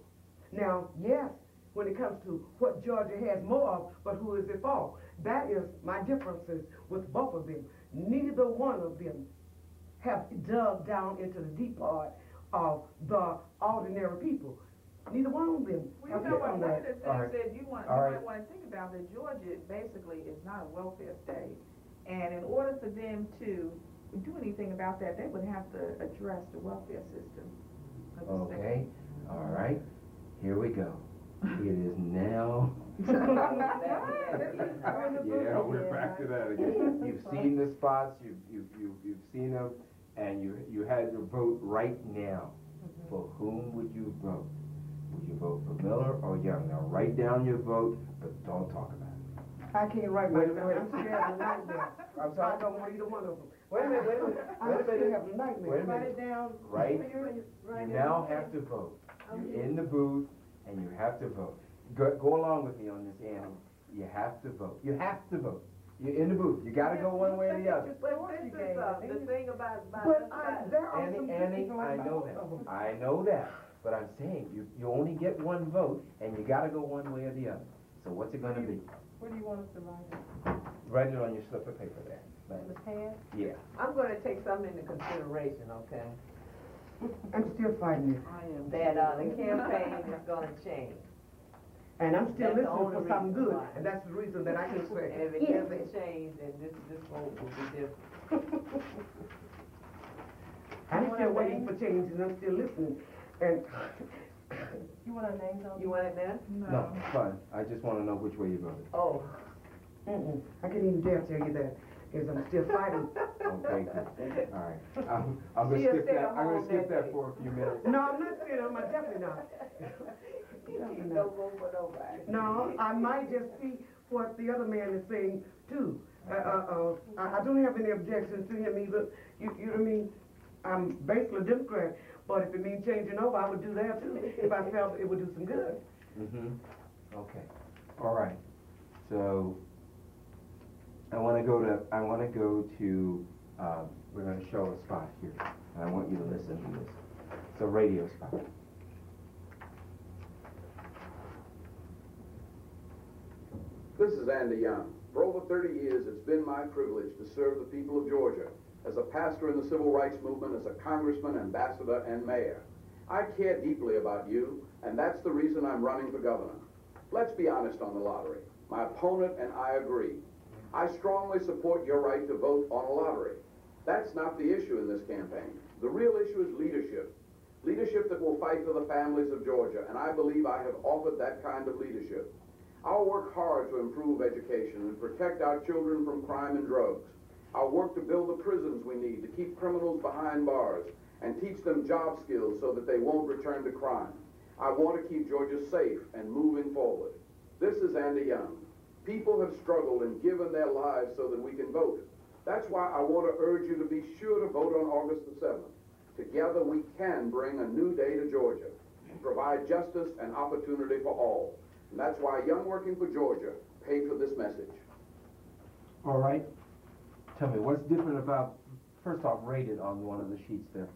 Now, yes, when it comes to what Georgia has more of, but who is it for? That is my differences with both of them. Neither one of them have dug down into the deep part of the ordinary people. Neither one of them. Well, you are know what, on one that. of the things All right. that you want, All right. might wanna think about, that Georgia basically is not a welfare state. And in order for them to do anything about that, they would have to address the welfare system of the state. Okay, all right, here we go. It is now. Yeah, we're back to that again. You've seen the spots, you've seen them, and you had your vote right now. For whom would you vote? Would you vote for Miller or Young? Now write down your vote, but don't talk about it. I can't write my name. I'm scared of a nightmare. I'm sorry, I don't want either one of them. Wait a minute. I'm scared of a nightmare. Wait a Write minute. it down. Right? Write You it now down. have to vote. You're in the booth and you have to vote. Go along with me on this, Annie. You have to vote. You have to vote. You're in the booth. You gotta go one way or the other. But this is, the thing about There are some Annie, people I like know that. that. I know that. But I'm saying, you only get one vote and you gotta go one way or the other. So what's it gonna be? Where do you want us to write it? Write it on your slip of paper there. On the pad? Yeah. I'm gonna take something into consideration, okay? I'm still fighting it. I am. That, the campaign is gonna change. And I'm still That's the listening only for something reason good, why. and that's the reason that I can say, And if it yes. doesn't change, then this vote will be different. I'm still waiting for change, and I'm still listening. And You want our names on? You want it now? No, it's fine. I just wanna know which way you voted. Oh. I can't even dare tell you that, because I'm still fighting. Okay, good. All right. I'm gonna She'll skip stay that. at I'm gonna home skip that that day. for a few minutes. No, I'm not saying I'm definitely not. You don't vote for nobody. No, I might just see what the other man is saying too. I don't have any objections to him either. You know what I mean? I'm basically a Democrat, but if it means changing over, I would do that too, if I felt it would do some good. Okay. All right. So I wanna go to, we're gonna show a spot here. And I want you to listen to this. It's a radio spot. This is Andy Young. For over 30 years, it's been my privilege to serve the people of Georgia as a pastor in the civil rights movement, as a congressman, ambassador, and mayor. I care deeply about you, and that's the reason I'm running for governor. Let's be honest on the lottery. My opponent and I agree. I strongly support your right to vote on a lottery. That's not the issue in this campaign. The real issue is leadership. Leadership that will fight for the families of Georgia, and I believe I have offered that kind of leadership. I'll work hard to improve education and protect our children from crime and drugs. I'll work to build the prisons we need to keep criminals behind bars and teach them job skills so that they won't return to crime. I want to keep Georgia safe and moving forward. This is Andy Young. People have struggled and given their lives so that we can vote. That's why I want to urge you to be sure to vote on August the 7th. Together we can bring a new day to Georgia and provide justice and opportunity for all. And that's why Young Working for Georgia paid for this message. All right. Tell me, what's different about, first off, rated on one of the sheets there?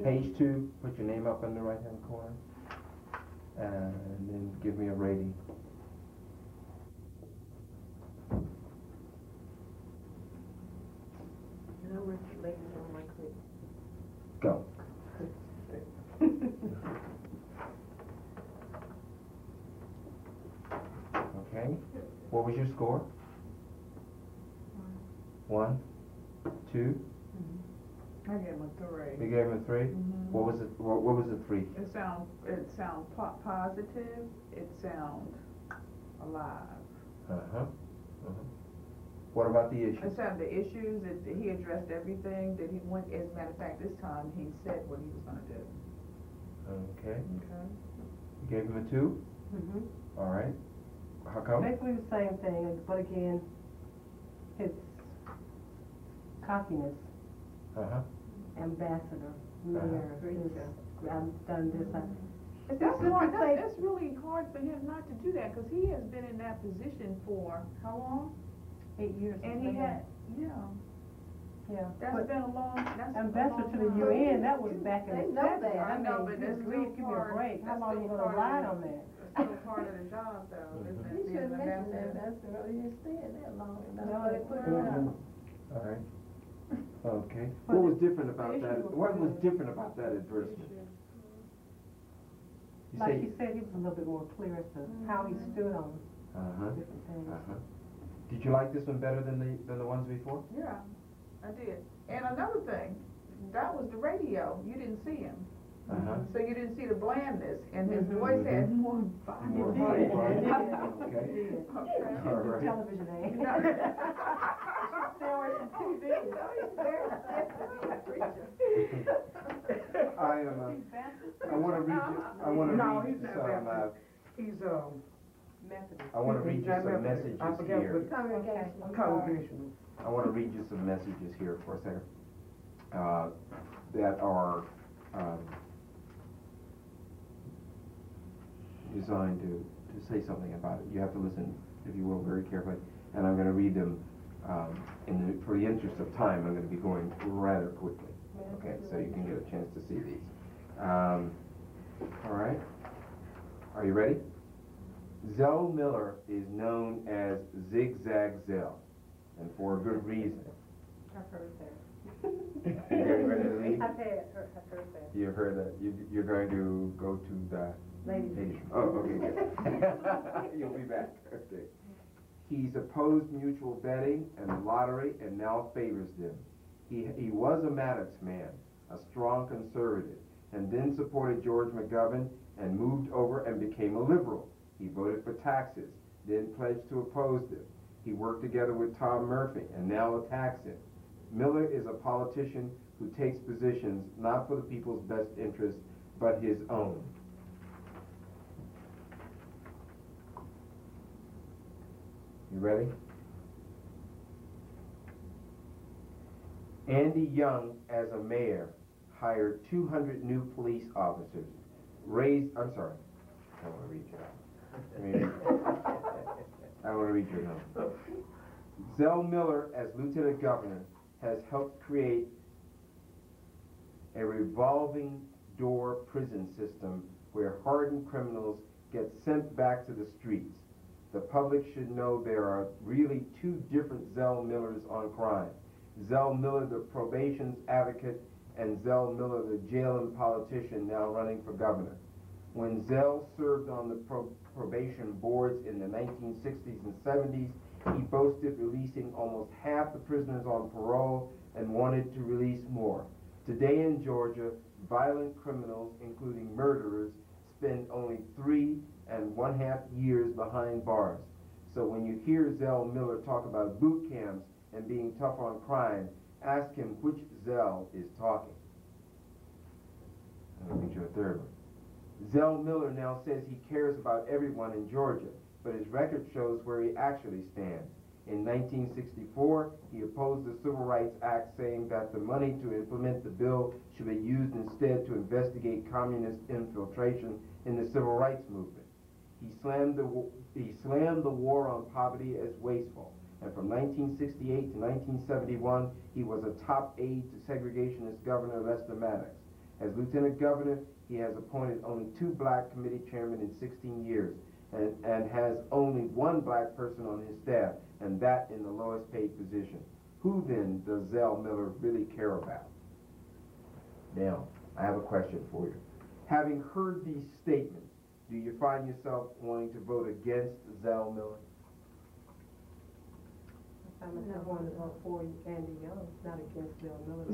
Page 2, put your name up in the right-hand corner, and then give me a rating. You know what, ladies on my clip. Go. Okay. What was your score? 1, 2. I gave him a 3. You gave him a 3. What was it? What was the 3? It sounds positive. It sounds alive. What about the issues? I said the issues, that he addressed everything, that he went, as a matter of fact, this time he said what he was gonna do. Okay. Okay. You gave him a 2. All right. How come? Basically the same thing, but again, his cockiness, ambassador, mayor, I've done this. That's really hard for him not to do that, because he has been in that position for how long? 8 years. And he had, Yeah. that's been a long, that's Ambassador to the UN, that was back in the They know 70s. that. I know, but that's good still grief, give me a part- break. How that's long you still gonna part ride of on that? That's still part of the job, though, isn't it? He being an shouldn't mention ambassador? that, that's, he didn't stay that long, that's No, why they put it out. All right. Okay. What was different about that? What was different about that advertisement? You Like say- you said, he was a little bit more clear as to how he stood on Uh-huh. different things. Uh-huh. Did you like this one better than the ones before? Yeah, I did. And another thing, that was the radio. You didn't see him. Uh-huh. So you didn't see the blandness, and his voice had more body. More body. Okay. Okay. All right. Television aid. No. Stay away from TV. No, he's very stiff to be a preacher. I am. I want to read you. I want to No, read he's you not some. Baptist. He's Methodist. I want to read you not some Methodist. messages I forget here. what Congregation. congregational. I want to read you some messages here for a second. That are designed to say something about it. You have to listen, if you will, very carefully. And I'm going to read them for the interest of time. I'm going to be going rather quickly. Okay, so you can get a chance to see these. All right. Are you ready? Zell Miller is known as Zigzag Zell, and for a good reason. I've heard that. You getting ready to leave? I've heard that. You heard that. You're going to go to the Ladies. Oh, okay, good. You'll be back. Okay. He's opposed mutual betting and the lottery and now favors them. He was a Maddox man, a strong conservative, and then supported George McGovern and moved over and became a liberal. He voted for taxes, then pledged to oppose them. He worked together with Tom Murphy and now attacks him. Miller is a politician who takes positions not for the people's best interest, but his own. You ready? Andy Young, as a mayor, hired 200 new police officers. I'm sorry. I want to read you out. I want to read your note. Zell Miller, as lieutenant governor, has helped create a revolving door prison system where hardened criminals get sent back to the streets. The public should know there are really two different Zell Millers on crime. Zell Miller, the probation's advocate, and Zell Miller, the jailing politician now running for governor. When Zell served on the probation boards in the 1960s and 70s, he boasted releasing almost half the prisoners on parole and wanted to release more. Today in Georgia, violent criminals, including murderers, spend only 3.5 years behind bars. So when you hear Zell Miller talk about boot camps and being tough on crime, ask him which Zell is talking. Let me read you a third one. Zell Miller now says he cares about everyone in Georgia, but his record shows where he actually stands. In 1964, he opposed the Civil Rights Act, saying that the money to implement the bill should be used instead to investigate communist infiltration in the civil rights movement. He slammed the war on poverty as wasteful, and from 1968 to 1971, he was a top aide to segregationist Governor Lester Maddox. As lieutenant governor, he has appointed only 2 black committee chairmen in 16 years, and has only 1 black person on his staff, and that in the lowest paid position. Who then does Zell Miller really care about? Now, I have a question for you. Having heard these statements, do you find yourself wanting to vote against Zell Miller? I find myself wanting to vote for Andy Young, not against Bill Miller.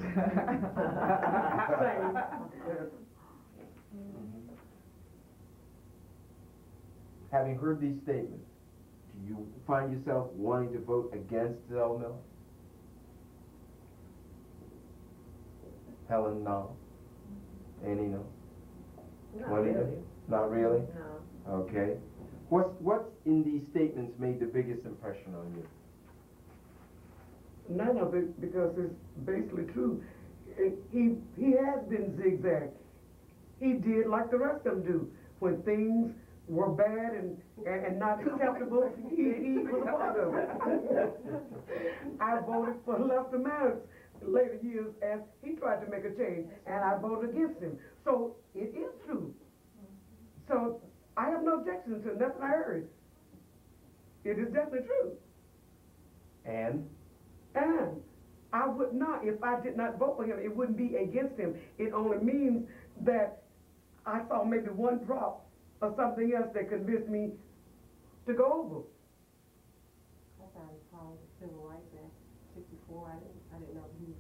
Having heard these statements, do you find yourself wanting to vote against Zell Miller? Helen, no. Annie, no. Not Juanita? really. Not really? No. Okay. What's in these statements made the biggest impression on you? None of it, because it's basically true. He has been zigzag. He did like the rest of them do. When things were bad and not acceptable, he was a part of it. I voted for Lester Maddox later years as he tried to make a change, and I voted against him. So it is true. So I have no objection to nothing I heard. It is definitely true. And? And I would not, if I did not vote for him, it wouldn't be against him. It only means that I saw maybe one drop or something else that convinced me to go over. I found a problem with the Civil Rights Act, 64. I didn't know he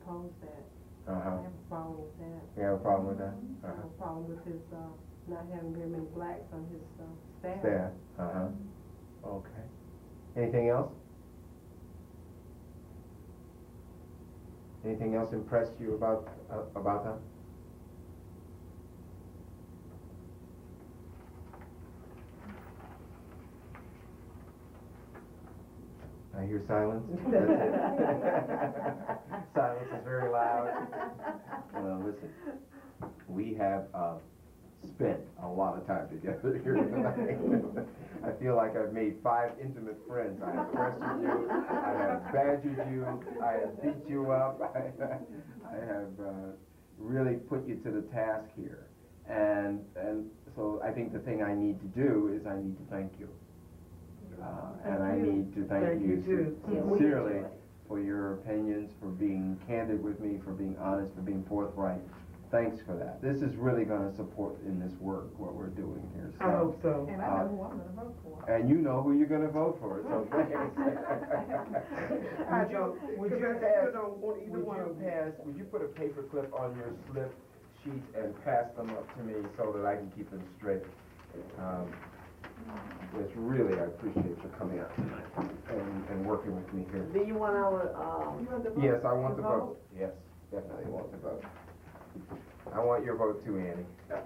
opposed that. I have a problem with that. You have a problem with that? I have a problem with his, not having very many blacks on his, staff. Staff, okay. Anything else? Anything else impressed you about them? I hear silence. Silence is very loud. Well, listen, we have spent a lot of time together here tonight. I feel like I've made 5 intimate friends. I have questioned you, I have badgered you, I have beat you up, I have really put you to the task here. And so I think the thing I need to do is I need to thank you. And I need to thank you sincerely for your opinions, for being candid with me, for being honest, for being forthright. Thanks for that. This is really going to support in this work, what we're doing here. So, I hope so. And I know who I'm gonna vote for. and you know who you're going to vote for, so thanks. I don't, would you because I pass, still don't want either one of them. would you put a paper clip on your slip sheets and pass them up to me so that I can keep them straight? It's really, I appreciate you coming out tonight and working with me here. Do you want our, Yes, I want the vote. Yes, definitely want the vote. I want your vote too, Annie.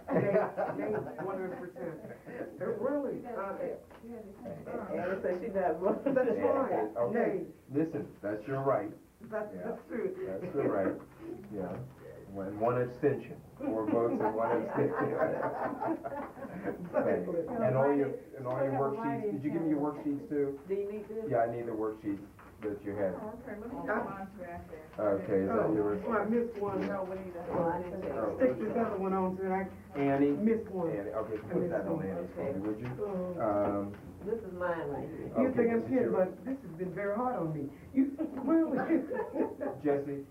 100%. Really? Anna said she not voting. That's right. Okay, listen, that's your right. That's true. That's your right, yeah. One abstention, 4 votes and 1 abstention. And all your worksheets, did you give me your worksheets too? Do you need this? Yeah, I need the worksheets that you had. Okay, let me get mine back there. Okay, is that yours? Oh, I missed one. No, we need Oh, I didn't take it. Stick this other one on so I Annie? missed one. Annie, okay, put that on Annie's for me, would you? This is mine right here. You Okay, think I'm this is kidding, yours. but this has been very hard on me. You, really? Jesse,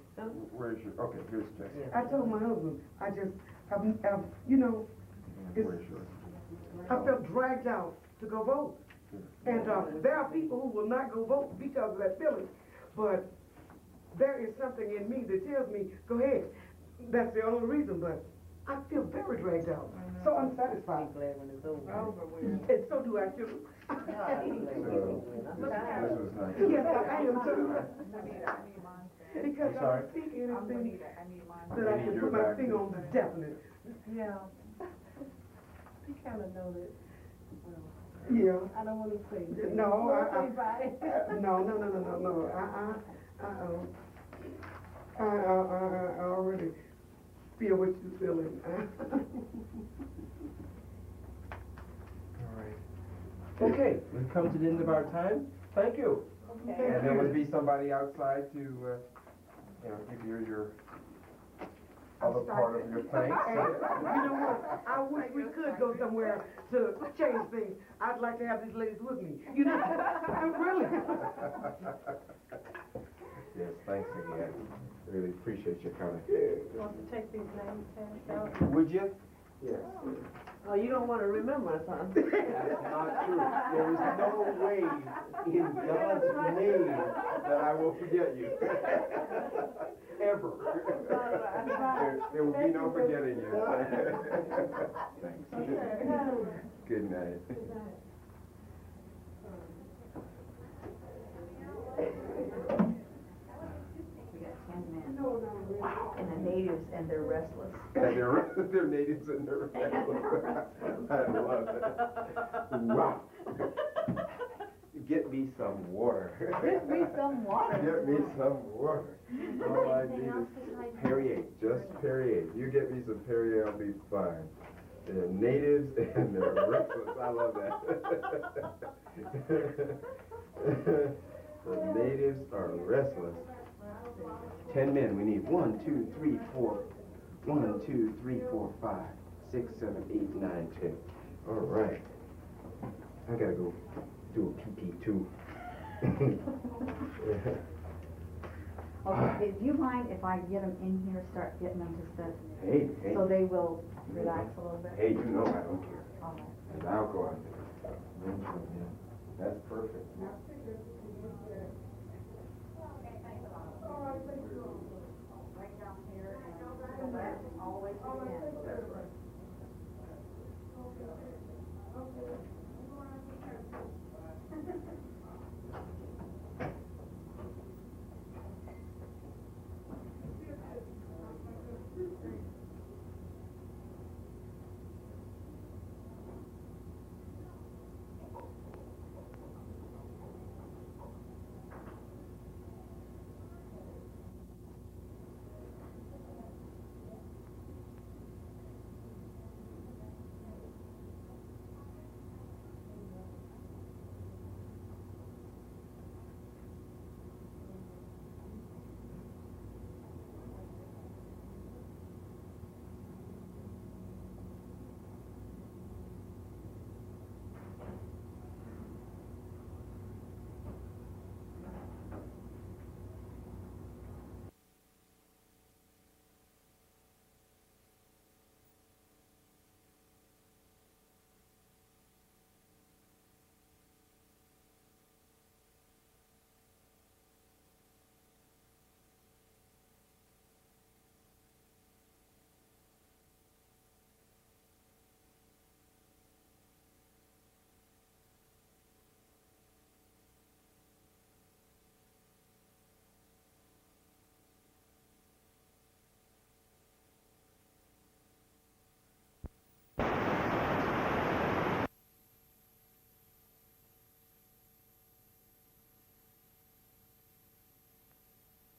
where's your, okay, here's Jesse. I told my husband, I've, you know, Where's yours? I felt dragged out to go vote. And there are people who will not go vote because of that feeling. But there is something in me that tells me, go ahead. That's the only reason, but I feel very dragged out. So unsatisfied. I'm glad when it's over. Over with. And so do I too. So, this was nice. Yes, I am too. I need mine back. Because I'm I sorry? don't see I'm gonna anything need it, I need mine that back. I You can need put yours my back? finger on the definite. Yeah. You kind of know that. Yeah. I don't want to say. No, Anybody. no. I already feel what you're feeling. All right. Okay, we've come to the end of our time. Thank you. Okay. And there would be somebody outside to, give you your other part of your thanks. You know what? I wish we could go somewhere to change things. I'd like to have these ladies with me. You know, really. Yes, thanks again. Really appreciate you coming. You want to take these names out? Would you? Yes. Oh, you don't want to remember us, huh? That's not true. There is no way in God's name that I will forget you. Ever. There will be no forgetting you. Thanks. Good night. And the natives, and they're restless. And they're natives and they're restless. I love it. Wow. Get me some water. Get me some water. Get me some water. All I need is Perrier, just Perrier. You get me some Perrier, I'll be fine. They're natives and they're restless. I love that. The natives are restless. 10 men. We need 1, 2, 3, 4. 1, 2, 3, 4, 5, 6, 7, 8, 9, 10. All right. I gotta go do a pee too. Okay, do you mind if I get them in here, start getting them to sit, Hey, so they will relax a little bit? hey, you know I don't care. All right. And I'll go out there. Yeah, that's perfect.